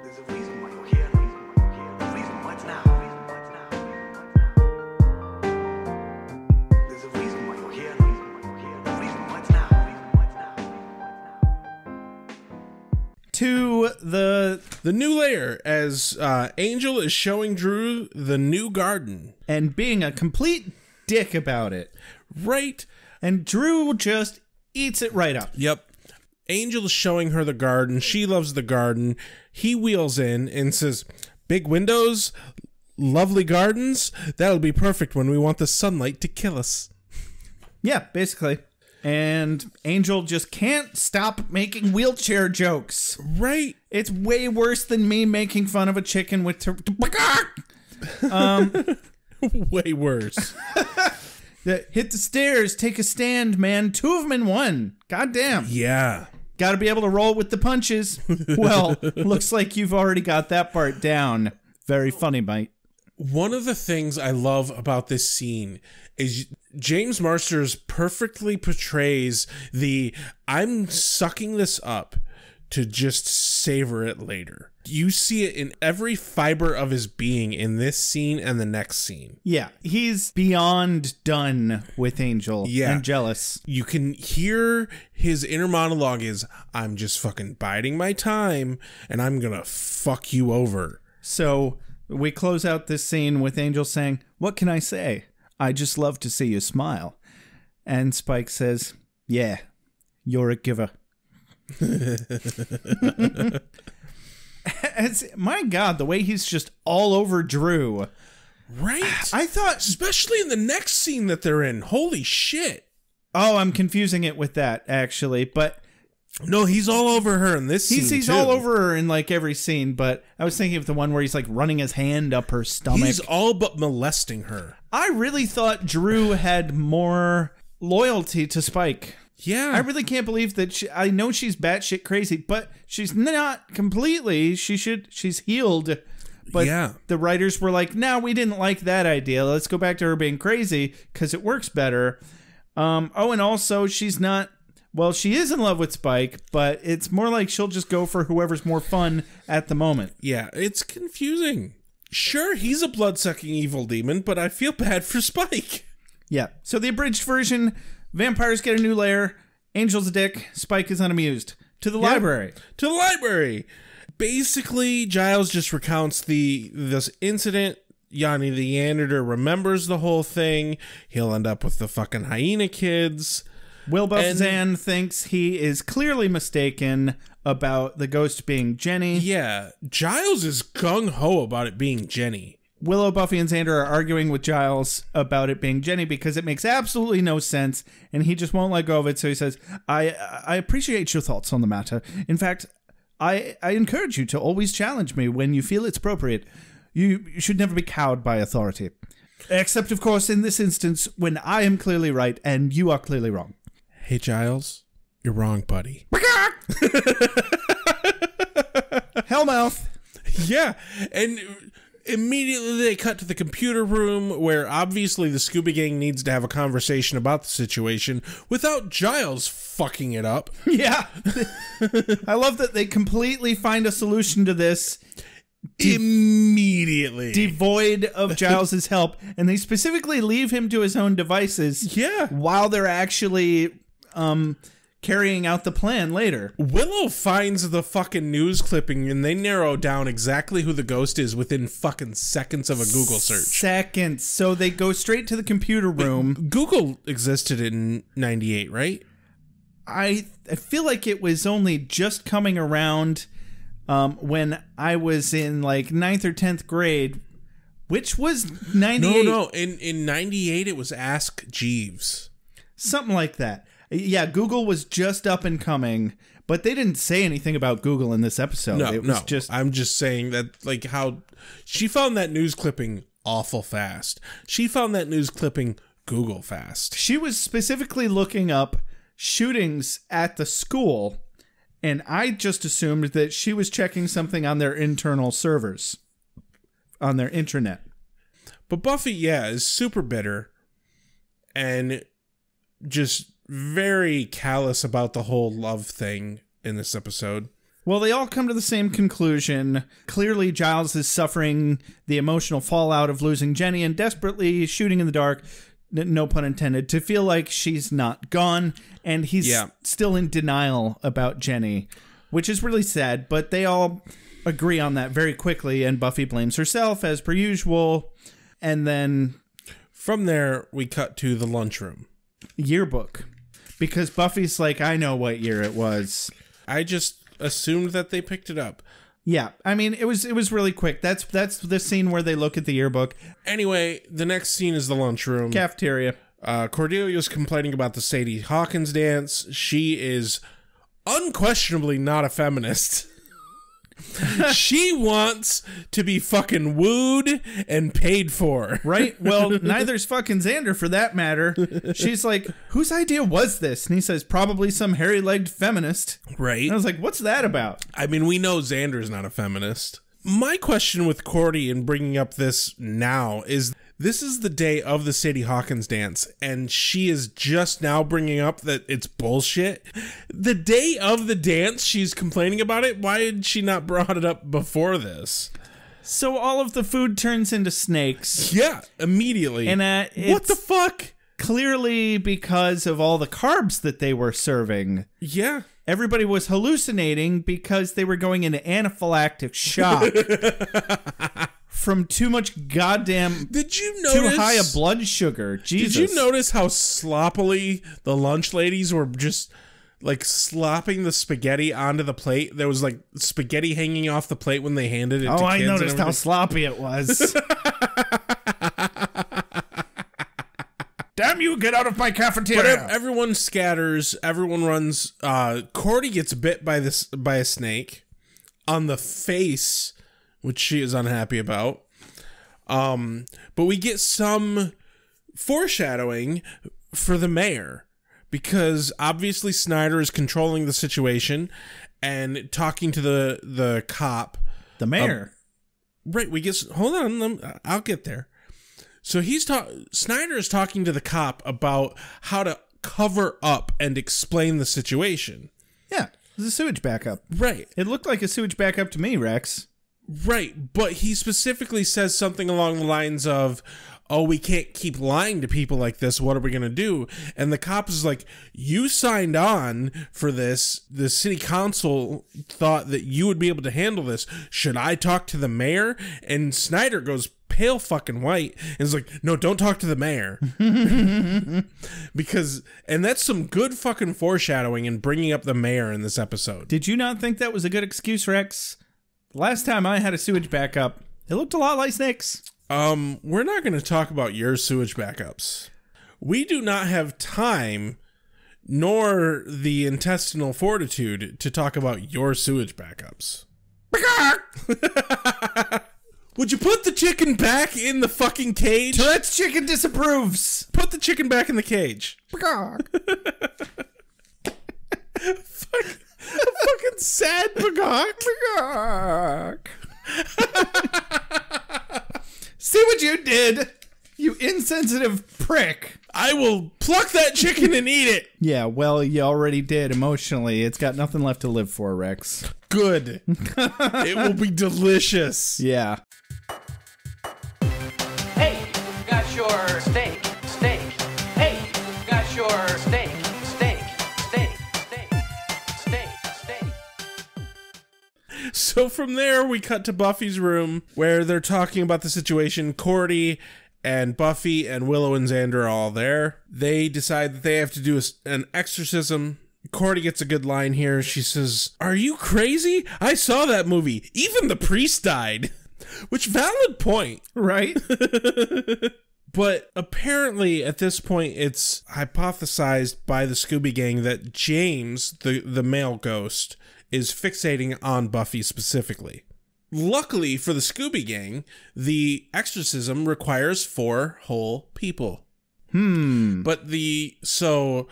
D: There's a reason why you're here. The reason what's now. There's a reason why you're here. The reason what's now.
A: To the
B: new layer as Angel is showing Drew the new garden.
A: and being a complete dick about it.
B: Right.
A: And Drew just eats it right up.
B: Yep. Angel is showing her the garden. She loves the garden. He wheels in and says, "Big windows, lovely gardens. That'll be perfect when we want the sunlight to kill us."
A: Yeah, basically. And Angel just can't stop making wheelchair jokes.
B: Right.
A: It's way worse than me making fun of a chicken with...
B: Way worse.
A: Hit the stairs, take a stand, man. 2 of them in 1. Goddamn.
B: Yeah.
A: Got to be able to roll with the punches. Well, looks like you've already got that part down. Very funny, mate.
B: One of the things I love about this scene is James Marsters perfectly portrays the I'm sucking this up to just savor it later. You see it in every fiber of his being in this scene and the next scene.
A: Yeah, he's beyond done with Angel and jealous.
B: You can hear his inner monologue is, I'm just fucking biding my time and I'm gonna fuck you over.
A: So we close out this scene with Angel saying, "What can I say? I just love to see you smile." And Spike says, "Yeah, you're a giver." My God, the way he's just all over Drew.
B: Right?
A: I thought...
B: Especially in the next scene that they're in. Holy shit.
A: Oh, I'm confusing it with that, actually. But...
B: No, he's all over her in this scene,
A: He's
B: too.
A: all over her in, like, every scene, but I was thinking of the one where he's, like, running his hand up her stomach.
B: He's all but molesting her.
A: I really thought Drew had more loyalty to Spike.
B: Yeah.
A: I really can't believe that I know she's batshit crazy, but she's not completely. She's healed. But
B: yeah.
A: The writers were like, "No, we didn't like that idea. Let's go back to her being crazy because it works better." And also she's not, well, she is in love with Spike, but it's more like she'll just go for whoever's more fun at the moment.
B: Yeah, it's confusing. Sure, he's a blood-sucking evil demon, but I feel bad for Spike.
A: Yeah. So the abridged version, vampires get a new lair, Angel's a dick, Spike is unamused. To the library.
B: To the library. Basically, Giles just recounts this incident. Yanni the Janitor remembers the whole thing. He'll end up with the fucking hyena kids.
A: Wilbuff Zan thinks he is clearly mistaken about the ghost being Jenny.
B: Yeah, Giles is gung-ho about it being Jenny.
A: Willow, Buffy, and Xander are arguing with Giles about it being Jenny because it makes absolutely no sense, and he just won't let go of it. So he says, I appreciate your thoughts on the matter. In fact, I encourage you to always challenge me when you feel it's appropriate. You should never be cowed by authority. Except, of course, in this instance, when I am clearly right and you are clearly wrong.
B: Hey, Giles, you're wrong, buddy.
A: Hellmouth.
B: Yeah, and immediately they cut to the computer room where obviously the Scooby Gang needs to have a conversation about the situation without Giles fucking it up.
A: Yeah. I love that they completely find a solution to this
B: immediately,
A: devoid of Giles's help, and they specifically leave him to his own devices.
B: Yeah.
A: While they're actually carrying out the plan later.
B: Willow finds the fucking news clipping and they narrow down exactly who the ghost is within fucking seconds of a Google search.
A: Seconds. So they go straight to the computer room.
B: Google existed in 98, right?
A: I feel like it was only just coming around when I was in like 9th or 10th grade, which was 98.
B: No. In 98, it was Ask Jeeves.
A: Something like that. Yeah, Google was just up and coming, But they didn't say anything about Google in this episode.
B: No,
A: it was
B: no.
A: just
B: I'm just saying that, like, how she found that news clipping awful fast. She found that news clipping Google fast.
A: she was specifically looking up shootings at the school, and I just assumed that she was checking something on their internal servers, on their intranet.
B: But Buffy, yeah, is super bitter and just very callous about the whole love thing in this episode.
A: Well, they all come to the same conclusion. Clearly, Giles is suffering the emotional fallout of losing Jenny and desperately shooting in the dark, no pun intended, to feel like she's not gone. And he's still in denial about Jenny, which is really sad. But they all agree on that very quickly, and Buffy blames herself, as per usual. And then
B: from there, we cut to the lunchroom.
A: Yearbook. Because Buffy's like, I know what year it was.
B: I just assumed that they picked it up.
A: Yeah, I mean, it was really quick. That's the scene where they look at the yearbook.
B: Anyway, the next scene is the lunchroom.
A: Cafeteria.
B: Cordelia's complaining about the Sadie Hawkins dance. She is unquestionably not a feminist. She wants to be fucking wooed and paid for.
A: Right? Well, neither's fucking Xander for that matter. She's like, whose idea was this? And he says, probably some hairy-legged feminist.
B: Right.
A: And I was like, what's that about?
B: I mean, we know Xander's not a feminist. My question with Cordy in bringing up this now is, this is the day of the Sadie Hawkins dance, and she is just now bringing up that it's bullshit. The day of the dance, she's complaining about it. Why had she not brought it up before this?
A: So all of the food turns into snakes.
B: Yeah, immediately.
A: And
B: what the fuck?
A: Clearly because of all the carbs that they were serving.
B: Yeah.
A: Everybody was hallucinating because they were going into anaphylactic shock. From too much goddamn...
B: Did you notice...
A: Too high a blood sugar. Jesus.
B: Did you notice how sloppily the lunch ladies were just, like, slopping the spaghetti onto the plate? There was, like, spaghetti hanging off the plate when they handed it to kids.
A: Oh, I noticed how sloppy it was. Damn you, get out of my cafeteria.
B: But everyone scatters. Everyone runs. Cordy gets bit by a snake on the face, which she is unhappy about. But we get some foreshadowing for the mayor, because obviously Snyder is controlling the situation and talking to the cop.
A: The mayor.
B: Right. Hold on. I'll get there. So Snyder is talking to the cop about how to cover up and explain the situation.
A: Yeah. It was a sewage backup.
B: Right.
A: It looked like a sewage backup to me, Rex.
B: Right, but he specifically says something along the lines of, oh, we can't keep lying to people like this. What are we going to do? And the cop is like, you signed on for this. The city council thought that you would be able to handle this. Should I talk to the mayor? And Snyder goes pale fucking white and is like, no, don't talk to the mayor. And that's some good fucking foreshadowing in bringing up the mayor in this episode.
A: Did you not think that was a good excuse, Rex? Last time I had a sewage backup, it looked a lot like snakes.
B: We're not going to talk about your sewage backups. We do not have time nor the intestinal fortitude to talk about your sewage backups. Would you put the chicken back in the fucking cage?
A: Tourette's chicken disapproves.
B: Put the chicken back in the cage. Fucking sad Bock.
A: See what you did, you insensitive prick.
B: I will pluck that chicken and eat it.
A: Yeah, well, you already did emotionally. It's got nothing left to live for, Rex.
B: Good. It will be delicious.
A: Yeah.
E: Hey, got your steak. Hey, got your steak.
B: So from there, we cut to Buffy's room where they're talking about the situation. Cordy and Buffy and Willow and Xander are all there. They decide that they have to do an exorcism. Cordy gets a good line here. She says, "Are you crazy? I saw that movie. Even the priest died." Which, valid point.
A: Right?
B: But apparently at this point it's hypothesized by the Scooby Gang that James, the male ghost, is fixating on Buffy specifically. Luckily for the Scooby Gang, the exorcism requires 4 whole people. But so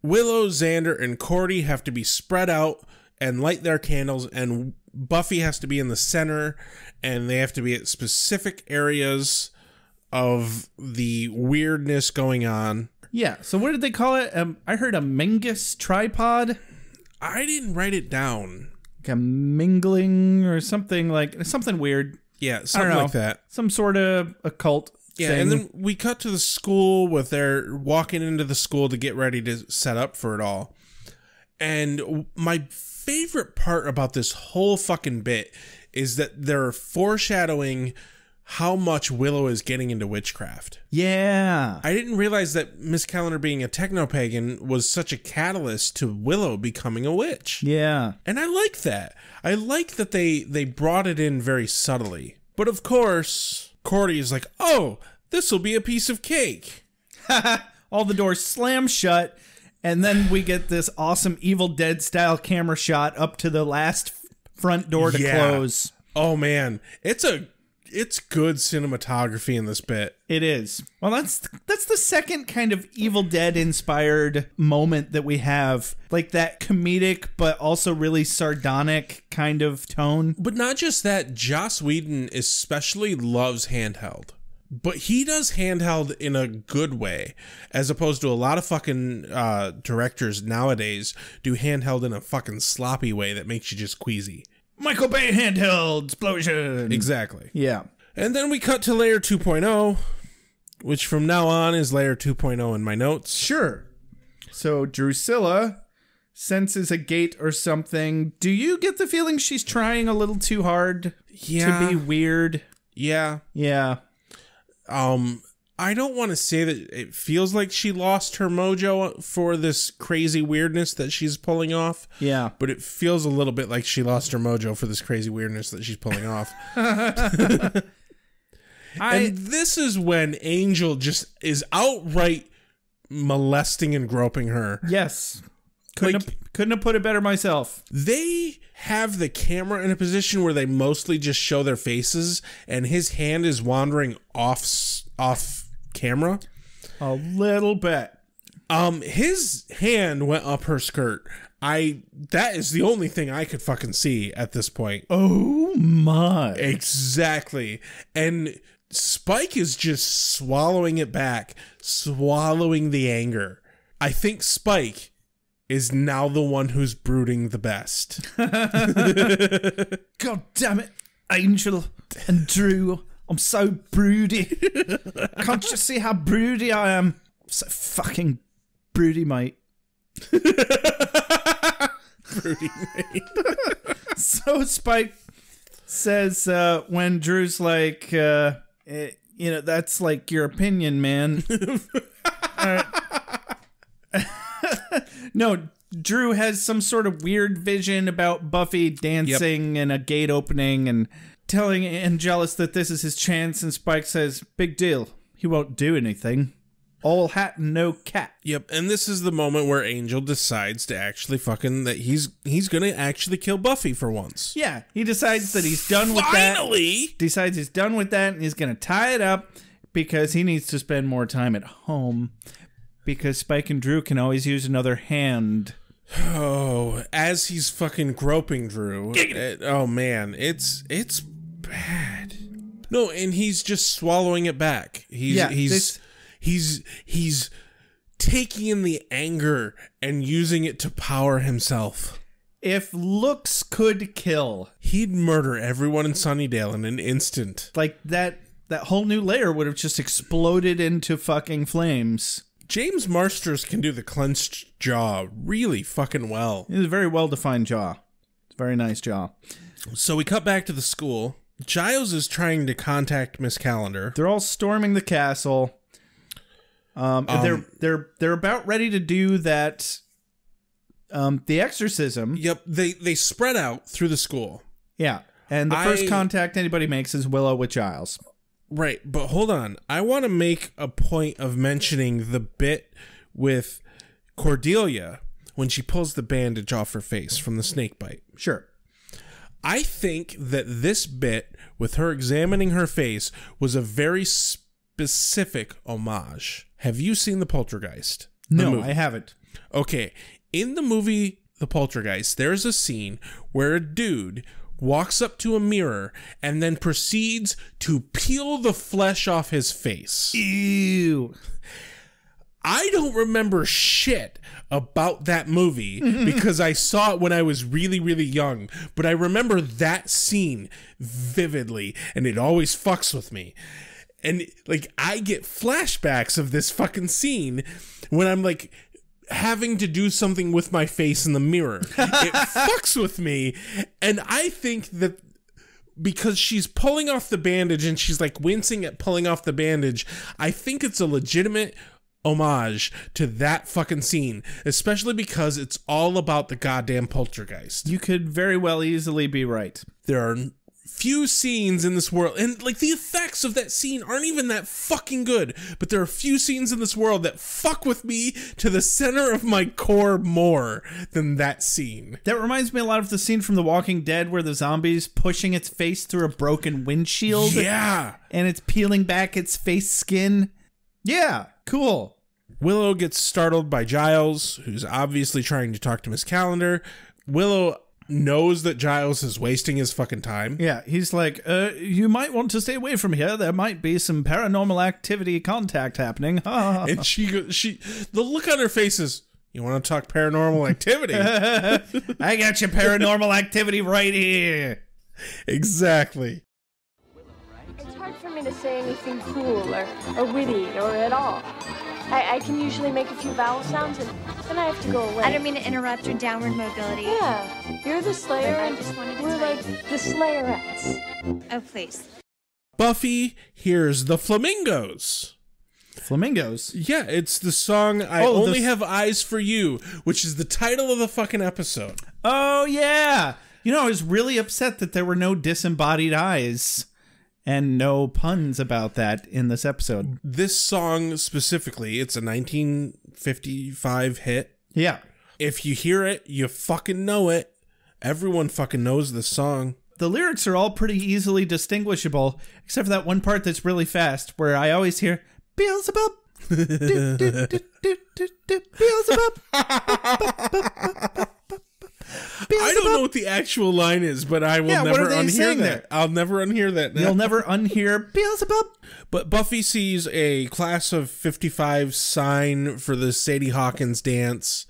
B: Willow, Xander, and Cordy have to be spread out and light their candles, and Buffy has to be in the center, and they have to be at specific areas of the weirdness going on.
A: Yeah, so what did they call it? I heard a Mingus tripod.
B: I didn't write it down.
A: Like a mingling or something weird.
B: Yeah, something like that.
A: Some sort of occult
B: Yeah,
A: thing.
B: and then we cut to the school with their walking into the school to get ready to set up for it all. And my favorite part about this whole fucking bit is that they're foreshadowing how much Willow is getting into witchcraft.
A: Yeah.
B: I didn't realize that Miss Calendar being a techno-pagan was such a catalyst to Willow becoming a witch.
A: Yeah.
B: And I like that. I like that they brought it in very subtly. But of course, Cordy is like, oh, this will be a piece of cake.
A: All the doors slam shut, and then we get this awesome Evil Dead style camera shot up to the last front door to close.
B: Oh man, it's good cinematography in this bit.
A: It is. Well, that's the second kind of Evil Dead inspired moment that we have, like that comedic but also really sardonic kind of tone.
B: But not just that, Joss Whedon especially loves handheld. But he does handheld in a good way, as opposed to a lot of fucking directors nowadays do handheld in a fucking sloppy way that makes you just queasy.
A: Michael Bay handheld explosion.
B: Exactly.
A: Yeah.
B: And then we cut to layer 2.0, which from now on is layer 2.0 in my notes.
A: Sure. So Drusilla senses a gate or something. Do you get the feeling she's trying a little too hard to be weird?
B: Yeah.
A: Yeah.
B: I don't want to say that it feels like she lost her mojo for this crazy weirdness that she's pulling off.
A: Yeah.
B: But it feels a little bit like she lost her mojo for this crazy weirdness that she's pulling off. And this is when Angel just is outright molesting and groping her.
A: Yes. Couldn't have put it better myself.
B: They have the camera in a position where they mostly just show their faces, and his hand is wandering off camera.
A: A little bit.
B: His hand went up her skirt. That is the only thing I could fucking see at this point.
A: Oh my.
B: Exactly. And Spike is just swallowing it back, swallowing the anger. I think Spike is now the one who's brooding the best.
A: God damn it, Angel and Drew. I'm so broody. Can't you see how broody I am? So fucking broody, mate.
B: Broody, mate.
A: So Spike says when Drew's like, that's like your opinion, man. No, Drew has some sort of weird vision about Buffy dancing and a gate opening and telling Angelus that this is his chance, and Spike says, big deal. He won't do anything. All hat and no cat.
B: Yep, and this is the moment where Angel decides to actually he's gonna actually kill Buffy for once.
A: Yeah, he decides that he's done with that.
B: Finally!
A: Decides he's done with that, and he's gonna tie it up because he needs to spend more time at home. Because Spike and Drew can always use another hand.
B: Oh, as he's fucking groping Drew. Oh man, it's bad. No, and he's just swallowing it back. He's taking in the anger and using it to power himself.
A: If looks could kill,
B: he'd murder everyone in Sunnydale in an instant.
A: Like that whole new layer would have just exploded into fucking flames.
B: James Marsters can do the clenched jaw really fucking well.
A: It's a very well-defined jaw. It's a very nice jaw.
B: So we cut back to the school. Giles is trying to contact Miss Calendar.
A: They're all storming the castle. They're about ready to do that. The exorcism.
B: Yep, they spread out through the school.
A: Yeah, and the first contact anybody makes is Willow with Giles.
B: Right, but hold on. I want to make a point of mentioning the bit with Cordelia when she pulls the bandage off her face from the snake bite.
A: Sure.
B: I think that this bit with her examining her face was a very specific homage. Have you seen the Poultrygeist?
A: No, I haven't.
B: Okay, in the movie The Poultrygeist, there's a scene where a dude walks up to a mirror and then proceeds to peel the flesh off his face.
A: Ew.
B: I don't remember shit about that movie because I saw it when I was really, really young, but I remember that scene vividly, and it always fucks with me. And, like, I get flashbacks of this fucking scene when I'm, like, having to do something with my face in the mirror. It fucks with me, and I think that because she's pulling off the bandage and she's like wincing at pulling off the bandage, I think it's a legitimate homage to that fucking scene, especially because it's all about the goddamn Poultrygeist.
A: You could very well easily be right.
B: There are few scenes in this world, and like the effects of that scene aren't even that fucking good, but there are few scenes in this world that fuck with me to the center of my core more than that scene.
A: That reminds me a lot of the scene from The Walking Dead where the zombie's pushing its face through a broken windshield.
B: Yeah.
A: And it's peeling back its face skin. Yeah, cool.
B: Willow gets startled by Giles, who's obviously trying to talk to Miss Calendar. Willow knows that Giles is wasting his fucking time.
A: Yeah, he's like, you might want to stay away from here. There might be some paranormal activity contact happening.
B: And the look on her face is, you want to talk paranormal activity?
A: I got your paranormal activity right here.
B: Exactly.
F: It's hard for me to say anything cool or witty or at all. I can usually make a few vowel sounds and then I have to go away.
H: I don't mean to interrupt your downward mobility.
F: Yeah, you're the Slayer
H: I
F: and
H: just wanted to
F: we're
H: tell
F: like the Slayerettes.
H: Oh, please.
B: Buffy hears the Flamingos.
A: Flamingos?
B: Yeah, it's the song I Only Have Eyes for You, which is the title of the fucking episode.
A: Oh, yeah. You know, I was really upset that there were no disembodied eyes. And no puns about that in this episode.
B: This song specifically, it's a 1955 hit.
A: Yeah.
B: If you hear it, you fucking know it. Everyone fucking knows this song.
A: The lyrics are all pretty easily distinguishable, except for that one part that's really fast, where I always hear, Beelzebub. Beelzebub.
B: I don't know what the actual line is, but I will never unhear that.
A: There?
B: I'll never unhear that.
A: You'll never unhear Beelzebub.
B: But Buffy sees a class of 55 sign for the Sadie Hawkins dance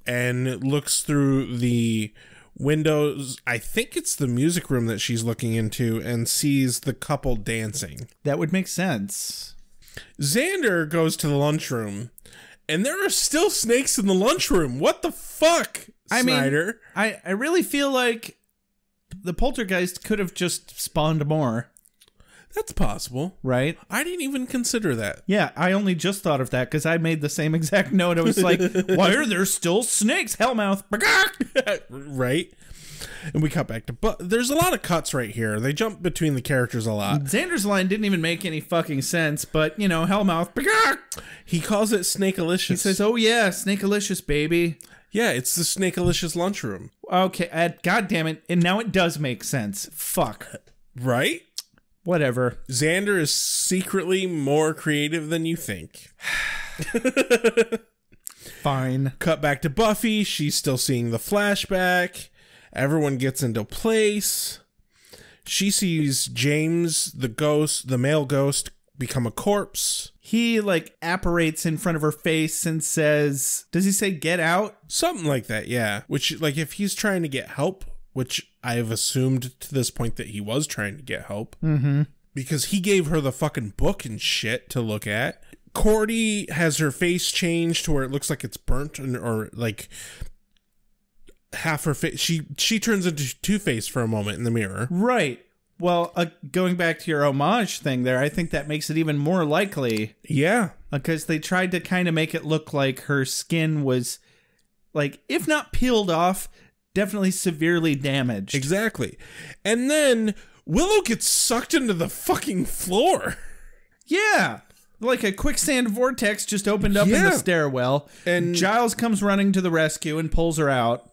B: and looks through the windows. I think it's the music room that she's looking into and sees the couple dancing.
A: That would make sense.
B: Xander goes to the lunchroom and there are still snakes in the lunchroom. What the fuck? Snyder.
A: I really feel like the Poultrygeist could have just spawned more.
B: That's possible.
A: Right?
B: I didn't even consider that.
A: Yeah, I only just thought of that because I made the same exact note. I was like, why are there still snakes? Hellmouth.
B: Right? And we cut back to... But there's a lot of cuts right here. They jump between the characters a lot.
A: Xander's line didn't even make any fucking sense, but, you know, Hellmouth.
B: He calls it Snakealicious.
A: He says, oh yeah, Snakealicious, baby.
B: Yeah, it's the Snakealicious lunchroom.
A: Okay, God damn it. And now it does make sense. Fuck.
B: Right?
A: Whatever.
B: Xander is secretly more creative than you think.
A: Fine.
B: Cut back to Buffy. She's still seeing the flashback. Everyone gets into place. She sees James, the male ghost, become a corpse.
A: He, like, apparates in front of her face and says, does he say get out?
B: Something like that, yeah. Which, like, if he's trying to get help, which I have assumed to this point that he was trying to get help.
A: Mm-hmm.
B: Because he gave her the fucking book and shit to look at. Cordy has her face changed to where it looks like it's burnt or like half her face. She turns into Two-Face for a moment in the mirror.
A: Right. Well, going back to your homage thing there, I think that makes it even more likely.
B: Yeah.
A: Because they tried to kind of make it look like her skin was, like, if not peeled off, definitely severely damaged.
B: Exactly. And then Willow gets sucked into the fucking floor.
A: Yeah. Like a quicksand vortex just opened up in the stairwell. And Giles comes running to the rescue and pulls her out.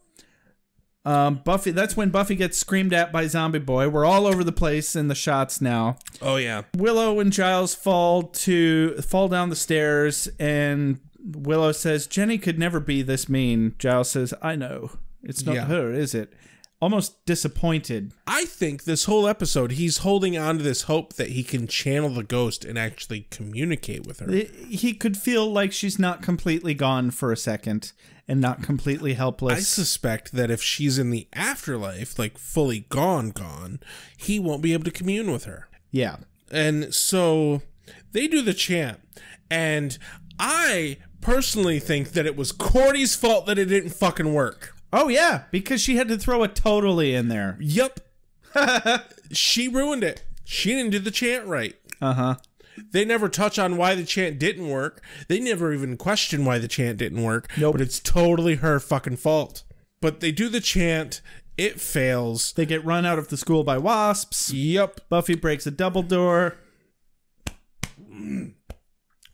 A: Buffy, that's when Buffy gets screamed at by Zombie Boy. We're all over the place in the shots now.
B: Oh, yeah.
A: Willow and Giles fall down the stairs, and Willow says, Jenny could never be this mean. Giles says, I know. It's not her, is it? Almost disappointed.
B: I think this whole episode, he's holding on to this hope that he can channel the ghost and actually communicate with her.
A: He could feel like she's not completely gone for a second and not completely helpless.
B: I suspect that if she's in the afterlife, like fully gone, he won't be able to commune with her.
A: Yeah.
B: And so they do the chant. And I personally think that it was Cordy's fault that it didn't fucking work.
A: Oh, yeah, because she had to throw a totally in there.
B: Yup. She ruined it. She didn't do the chant right.
A: Uh-huh.
B: They never touch on why the chant didn't work. They never even question why the chant didn't work.
A: Nope.
B: But it's totally her fucking fault. But they do the chant. It fails.
A: They get run out of the school by wasps.
B: Yup.
A: Buffy breaks a double door.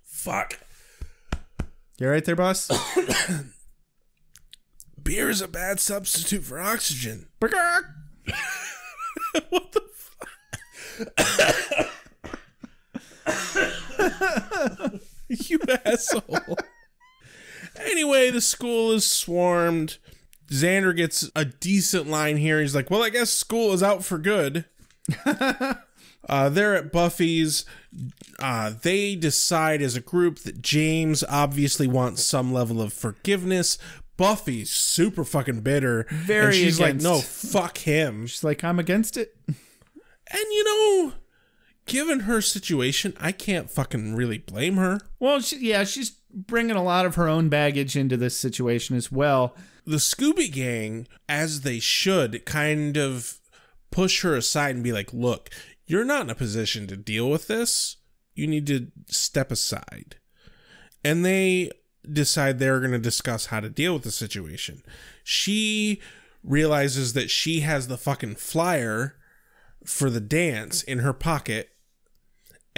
B: Fuck.
A: You all right there, boss?
B: Beer is a bad substitute for oxygen. What the fuck? You asshole. Anyway, the school is swarmed. Xander gets a decent line here. He's like, well, I guess school is out for good. They're at Buffy's. They decide as a group that James obviously wants some level of forgiveness. Buffy's super fucking bitter.
A: Very
B: and she's
A: against.
B: like, no, fuck him.
A: She's like, I'm against it.
B: And given her situation, I can't fucking really blame her.
A: Well, she's bringing a lot of her own baggage into this situation as well.
B: The Scooby Gang, as they should, kind of push her aside and be like, look, you're not in a position to deal with this. You need to step aside. And they decide they're going to discuss how to deal with the situation. She realizes that she has the fucking flyer for the dance in her pocket,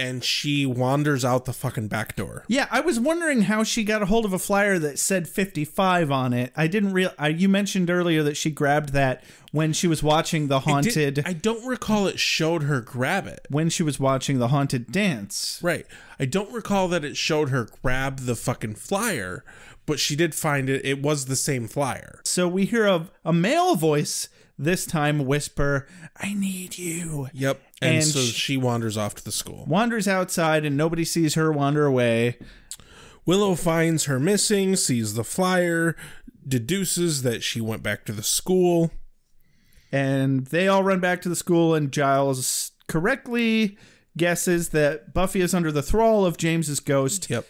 B: and she wanders out the fucking back door.
A: Yeah, I was wondering how she got a hold of a flyer that said 55 on it. I didn't you mentioned earlier that she grabbed that when she was watching the haunted...
B: I don't recall it showed her grab it.
A: When she was watching the haunted dance.
B: Right. I don't recall that it showed her grab the fucking flyer, but she did find it. It was the same flyer.
A: So we hear a male voice this time whisper, I need you.
B: Yep. And so she wanders off to the school.
A: Wanders outside and nobody sees her wander away.
B: Willow finds her missing, sees the flyer, deduces that she went back to the school.
A: And they all run back to the school, and Giles correctly guesses that Buffy is under the thrall of James's ghost.
B: Yep.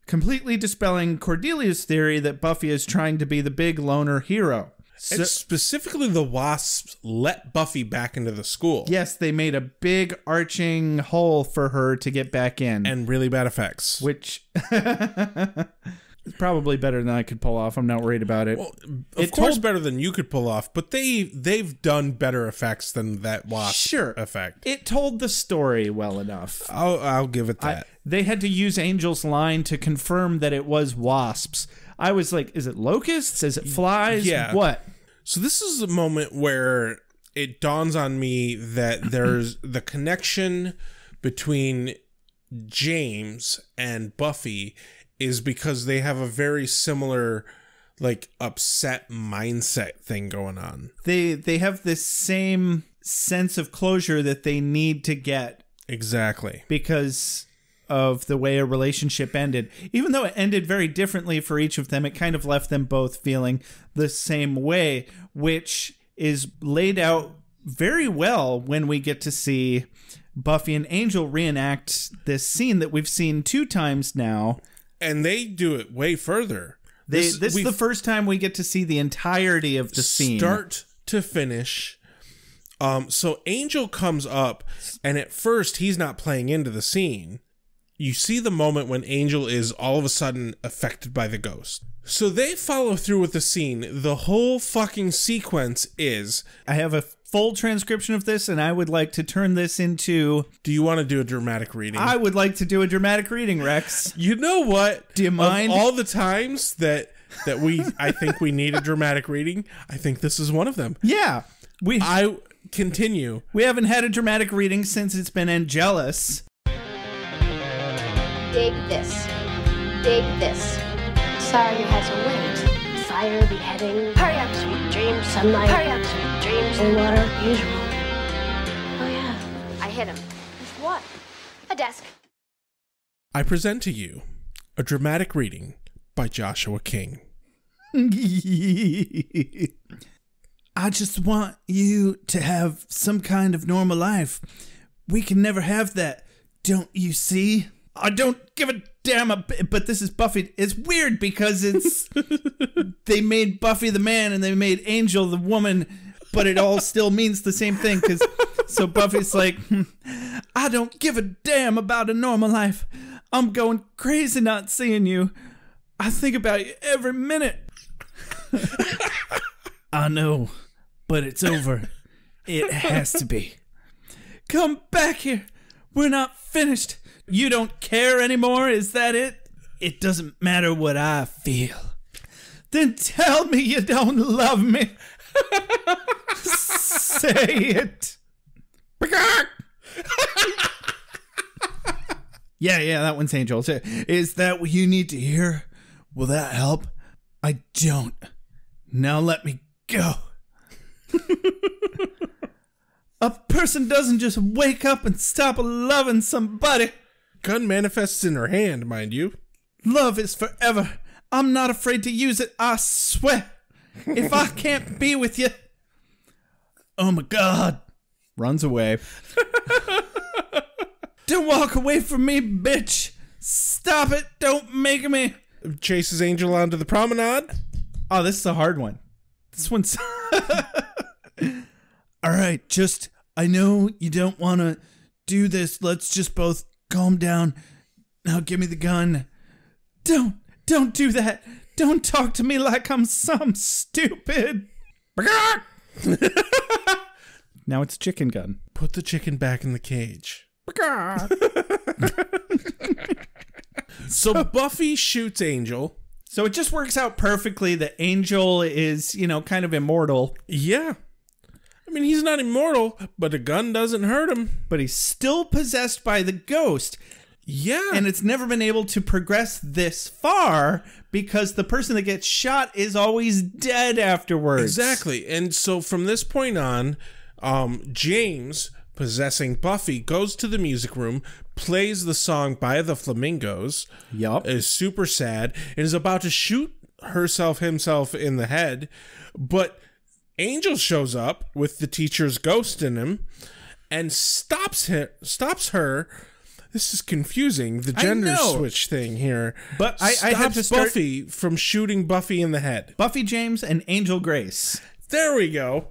A: Completely dispelling Cordelia's theory that Buffy is trying to be the big loner hero.
B: And specifically, the wasps let Buffy back into the school.
A: Yes, they made a big arching hole for her to get back in.
B: And really bad effects.
A: Which is probably better than I could pull off. I'm not worried about it.
B: Well, of course better than you could pull off, but they've done better effects than that wasp effect.
A: It told the story well enough.
B: I'll give it that.
A: They had to use Angel's line to confirm that it was wasps. I was like, is it locusts? Is it flies?
B: Yeah.
A: What?
B: So this is a moment where it dawns on me that there's the connection between James and Buffy is because they have a very similar, like, upset mindset thing going on.
A: They have this same sense of closure that they need to get.
B: Exactly.
A: Because of the way a relationship ended. Even though it ended very differently for each of them, it kind of left them both feeling the same way, which is laid out very well when we get to see Buffy and Angel reenact this scene that we've seen 2 times now.
B: And they do it way further.
A: This is the first time we get to see the entirety of the scene.
B: Start to finish. So Angel comes up, and at first he's not playing into the scene. You see the moment when Angel is all of a sudden affected by the ghost. So they follow through with the scene. The whole fucking sequence is...
A: I have a full transcription of this, and I would like to turn this into...
B: Do you want to do a dramatic reading?
A: I would like to do a dramatic reading, Rex.
B: You know what?
A: Do you mind?
B: Of all the times that I think we need a dramatic reading, I think this is one of them.
A: Yeah.
B: I continue.
A: We haven't had a dramatic reading since it's been Angelus.
F: Dig this. Dig this. Sorry you had to wait. Fire, beheading. Hurry up, sweet dreams. Sunlight. Hurry up, sweet dreams. And water, usual. Oh yeah. I hit him. With what? A desk.
B: I present to you a dramatic reading by Joshua King.
A: I just want you to have some kind of normal life. We can never have that, don't you see? I don't give a damn, but this is Buffy. It's weird because it's... they made Buffy the man and they made Angel the woman, but it all still means the same thing. So Buffy's like, I don't give a damn about a normal life. I'm going crazy not seeing you. I think about you every minute. I know, but it's over. It has to be. Come back here. We're not finished. You don't care anymore? Is that it? It doesn't matter what I feel. Then tell me you don't love me. Say it. Yeah, that one's Angel. Is that what you need to hear? Will that help? I don't. Now let me go. A person doesn't just wake up and stop loving somebody.
B: Gun manifests in her hand, mind you.
A: Love is forever. I'm not afraid to use it, I swear. If I can't be with you... Oh my God. Runs away. Don't walk away from me, bitch. Stop it. Don't make me.
B: Chases Angel onto the promenade.
A: Oh, this is a hard one. This one's... All right, I know you don't want to do this. Let's just both calm down. Now give me the gun. Don't do that. Don't talk to me like I'm some stupid. Now it's chicken gun.
B: Put the chicken back in the cage. So Buffy shoots Angel.
A: So it just works out perfectly that Angel is, kind of immortal.
B: Yeah. I mean, he's not immortal, but a gun doesn't hurt him.
A: But he's still possessed by the ghost.
B: Yeah.
A: And it's never been able to progress this far because the person that gets shot is always dead afterwards.
B: Exactly. And so from this point on, James, possessing Buffy, goes to the music room, plays the song by the Flamingos.
A: Yup.
B: Is super sad and is about to shoot himself in the head, but Angel shows up with the teacher's ghost in him and stops her. This is confusing, the gender switch thing here.
A: But I had to start...
B: Buffy from shooting Buffy in the head.
A: Buffy James and Angel Grace.
B: There we go.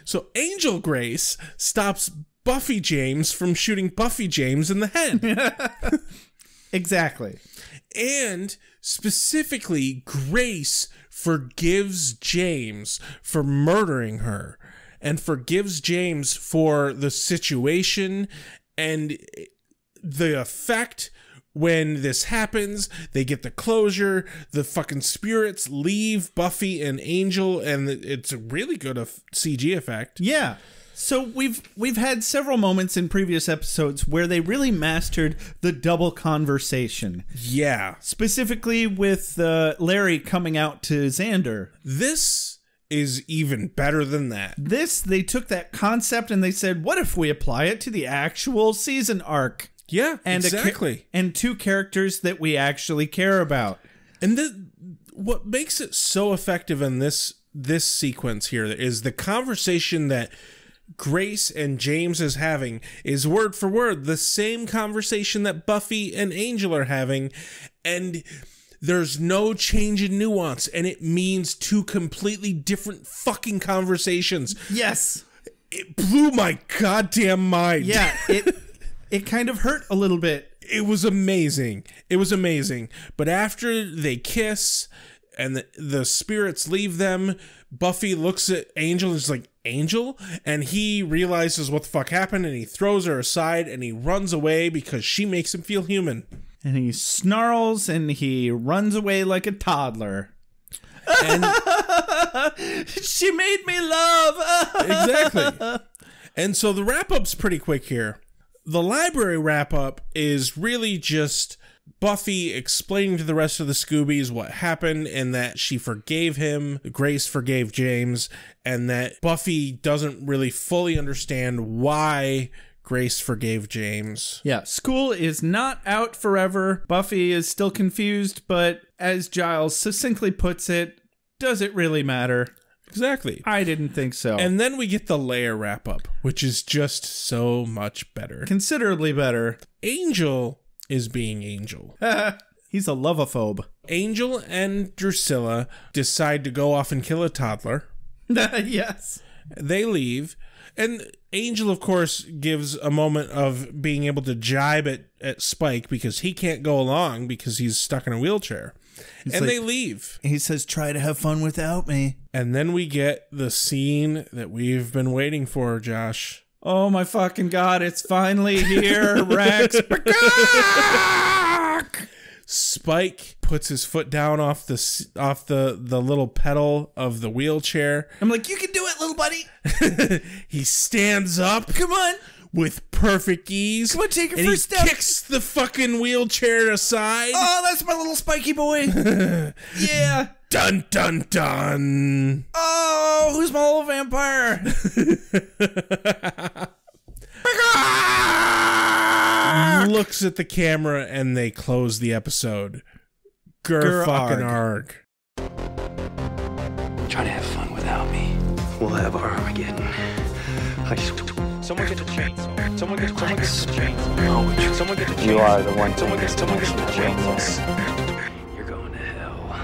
B: So Angel Grace stops Buffy James from shooting Buffy James in the head.
A: Exactly.
B: And specifically, Grace forgives James for murdering her and forgives James for the situation and the effect. When this happens, they get the closure, the fucking spirits leave Buffy and Angel, and it's a really good CG effect.
A: Yeah. So we've had several moments in previous episodes where they really mastered the double conversation.
B: Yeah.
A: Specifically with Larry coming out to Xander.
B: This is even better than that.
A: They took that concept and they said, what if we apply it to the actual season arc?
B: Yeah,
A: and
B: exactly.
A: And two characters that we actually care about.
B: And what makes it so effective in this sequence here is the conversation that Grace and James is having is word for word the same conversation that Buffy and Angel are having, and there's no change in nuance, and it means two completely different fucking conversations.
A: Yes.
B: It blew my goddamn mind.
A: Yeah, it kind of hurt a little bit.
B: It was amazing. It was amazing. But after they kiss and the spirits leave them, Buffy looks at Angel and is like, Angel, and he realizes what the fuck happened, and he throws her aside, and he runs away because she makes him feel human.
A: And he snarls and he runs away like a toddler.
B: And
A: she made me love.
B: exactly. And so the wrap-up's pretty quick here. The library wrap-up is really just Buffy explaining to the rest of the Scoobies what happened and that she forgave him, Grace forgave James, and that Buffy doesn't really fully understand why Grace forgave James.
A: Yeah, school is not out forever. Buffy is still confused, but as Giles succinctly puts it, does it really matter?
B: Exactly.
A: I didn't think so.
B: And then we get the Leia wrap-up, which is just so much better.
A: Considerably better.
B: Angel is being Angel.
A: He's a lovophobe.
B: Angel and Drusilla decide to go off and kill a toddler.
A: Yes.
B: They leave, and Angel, of course, gives a moment of being able to jibe at Spike because he can't go along because he's stuck in a wheelchair. And they leave.
A: He says, try to have fun without me.
B: And then we get the scene that we've been waiting for, Josh.
A: Oh my fucking God, it's finally here, Rex.
B: Spike puts his foot down off the little pedal of the wheelchair.
A: I'm like, you can do it, little buddy.
B: He stands up.
A: Come on.
B: With perfect ease.
A: Come on, take your
B: and
A: first
B: he
A: step.
B: Kicks the fucking wheelchair aside.
A: Oh, that's my little spiky boy. Yeah.
B: Dun, dun, dun.
A: Oh, who's my little vampire?
B: Looks at the camera and they close the episode. Gur fucking arg.
C: Try to have fun without me. We'll have our Armageddon.
E: Someone get the chainsaw. Someone get the chainsaw. Someone get the chainsaw.
C: You are the one.
E: Someone get the chainsaw.
C: You're going to hell.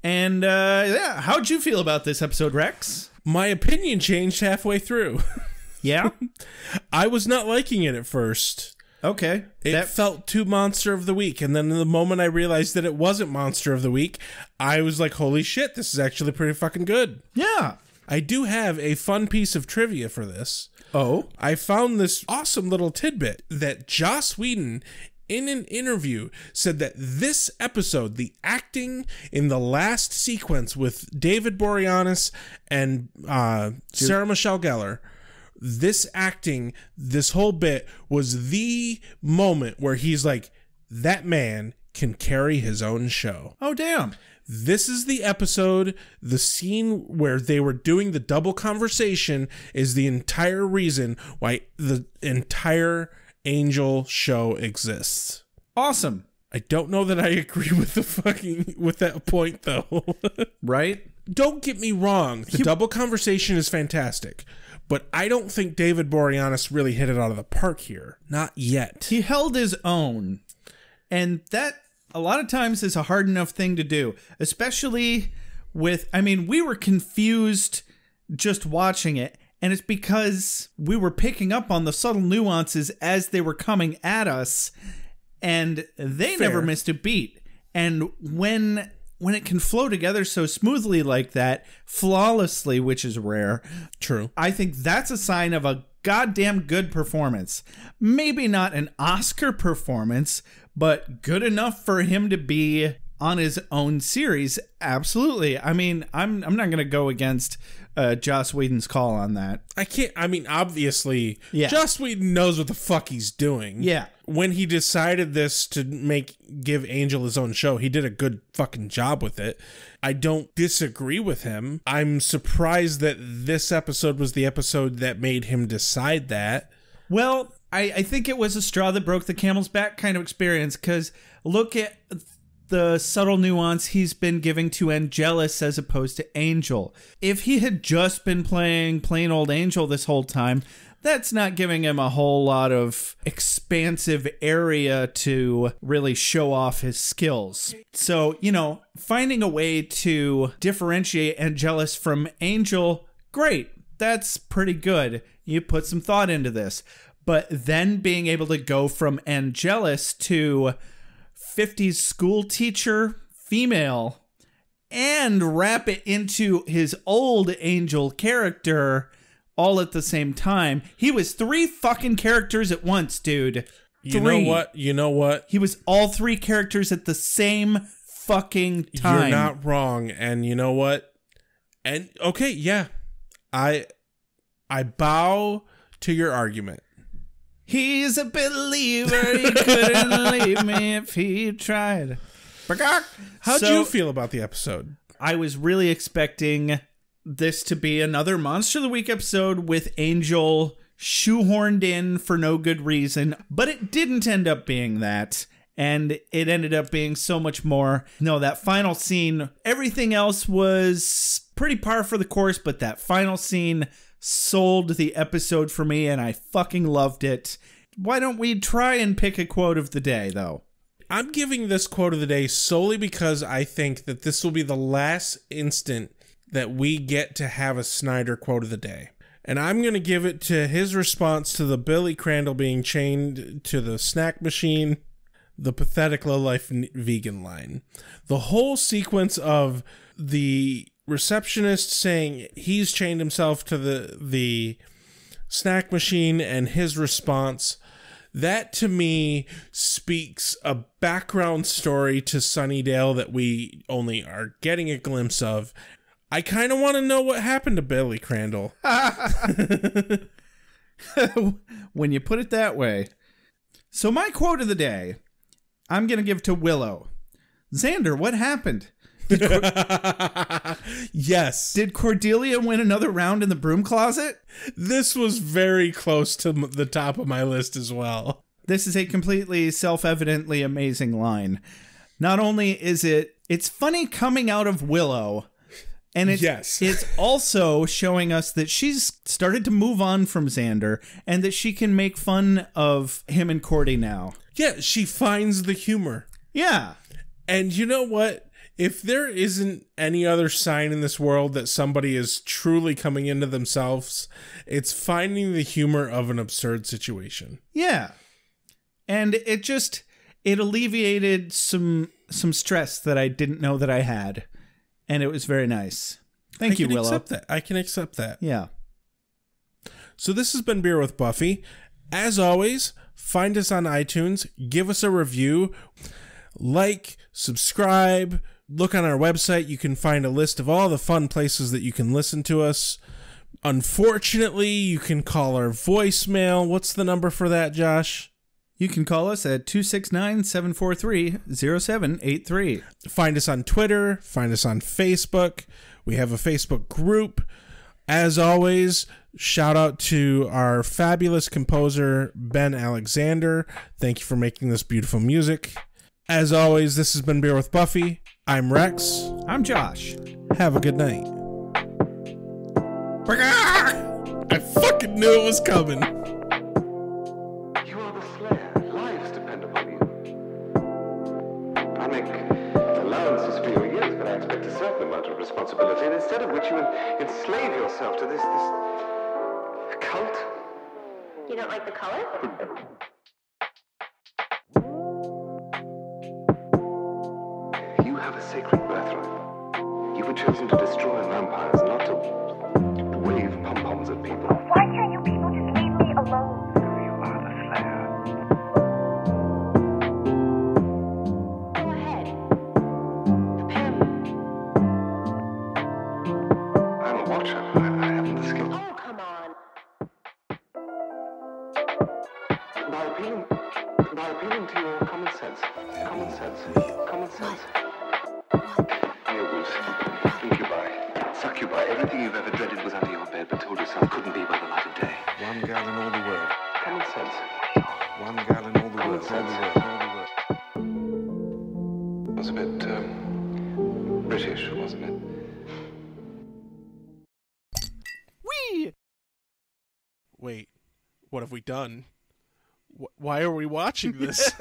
A: And, yeah, how'd you feel about this episode, Rex?
B: My opinion changed halfway through.
A: Yeah?
B: I was not liking it at first.
A: Okay.
B: It felt too Monster of the Week. And then the moment I realized that it wasn't Monster of the Week, I was like, holy shit, this is actually pretty fucking good.
A: Yeah.
B: I do have a fun piece of trivia for this.
A: Oh?
B: I found this awesome little tidbit that Joss Whedon, in an interview, said that this episode, the acting in the last sequence with David Boreanaz and Sarah Michelle Gellar, this acting, this whole bit was the moment where he's like, that man can carry his own show.
A: Oh, damn.
B: This is the episode, the scene where they were doing the double conversation is the entire reason why the entire Angel show exists.
A: Awesome.
B: I don't know that I agree with with that point though.
A: Right?
B: Don't get me wrong, the double conversation is fantastic, but I don't think David Boreanaz really hit it out of the park here. Not yet.
A: He held his own. And that a lot of times is a hard enough thing to do, especially with, I mean, we were confused just watching it, and it's because we were picking up on the subtle nuances as they were coming at us, and they never missed a beat. And when it can flow together so smoothly like that, flawlessly, which is rare.
B: True.
A: I think that's a sign of a goddamn good performance. Maybe not an Oscar performance, but good enough for him to be on his own series. Absolutely. I mean, I'm not going to go against Joss Whedon's call on that.
B: I can't, I mean, obviously,
A: Yeah.
B: Joss Whedon knows what the fuck he's doing.
A: Yeah.
B: When he decided this to give Angel his own show, he did a good fucking job with it. I don't disagree with him. I'm surprised that this episode was the episode that made him decide that.
A: Well, I think it was a straw that broke the camel's back kind of experience, because look at the subtle nuance he's been giving to Angelus as opposed to Angel. If he had just been playing plain old Angel this whole time, that's not giving him a whole lot of expansive area to really show off his skills. So, you know, finding a way to differentiate Angelus from Angel, great. That's pretty good. You put some thought into this. But then being able to go from Angelus to 50s school teacher female and wrap it into his old Angel character all at the same time. He was 3 fucking characters at once, dude.
B: You know what?
A: He was all 3 characters at the same fucking time.
B: You're not wrong. And you know what? And okay, yeah. I bow to your argument.
A: He's a believer. He couldn't leave me if he tried.
B: How'd you feel about the episode?
A: I was really expecting this to be another Monster of the Week episode with Angel shoehorned in for no good reason, but it didn't end up being that, and it ended up being so much more. No, that final scene, everything else was pretty par for the course, but that final scene sold the episode for me, and I fucking loved it. Why don't we try and pick a quote of the day, though?
B: I'm giving this quote of the day solely because I think that this will be the last instant that we get to have a Snyder quote of the day. And I'm going to give it to his response to the Billy Crandall being chained to the snack machine, the pathetic low-life vegan line. The whole sequence of the receptionist saying he's chained himself to the snack machine and his response, that to me speaks a background story to Sunnydale that we only are getting a glimpse of. I kind of want to know what happened to Billy Crandall.
A: When you put it that way. So my quote of the day, I'm going to give to Willow. Xander, what happened?
B: Yes.
A: Did Cordelia win another round in the broom closet?
B: This was very close to the top of my list as well.
A: This is a completely self-evidently amazing line. Not only is it's funny coming out of Willow, and it's also showing us that she's started to move on from Xander and that she can make fun of him and Cordy now.
B: Yeah, she finds the humor.
A: Yeah.
B: And you know what? If there isn't any other sign in this world that somebody is truly coming into themselves, it's finding the humor of an absurd situation.
A: Yeah. And it alleviated some stress that I didn't know that I had. And it was very nice. Thank you, Willow.
B: I can accept that.
A: Yeah.
B: So this has been Beer with Buffy. As always, find us on iTunes. Give us a review. Like, subscribe. Look on our website. You can find a list of all the fun places that you can listen to us. Unfortunately, you can call our voicemail. What's the number for that, Josh?
A: You can call us at 269-743-0783.
B: Find us on Twitter. Find us on Facebook. We have a Facebook group. As always, shout out to our fabulous composer, Ben Alexander. Thank you for making this beautiful music. As always, this has been Beer with Buffy. I'm Rex.
A: I'm Josh.
B: Have a good night. I fucking knew it was coming.
D: You are the slayer. Lives depend upon you. I make allowances for your years, but I expect a certain amount of responsibility, and instead of which you enslave yourself to this cult.
F: You don't like the color?
D: You have a sacred birthright. You were chosen to destroy vampires, not to wave pom-poms at people.
H: Why can't you people just leave me alone?
D: You are the slayer.
F: Go ahead. Prepare me.
D: I'm a watcher. I haven't the skill.
F: Oh, come on.
D: By appealing to your common sense. Common sense. Werewolves, incubi, succubi, everything you've ever dreaded was under your bed, but told yourself couldn't be by the light of day.
I: One gal in all the world.
D: Common sense.
I: One gal in all the
D: Common
I: world.
D: sense. Was a bit, British, wasn't it?
A: Whee!
B: Wait, what have we done? Why are we watching this?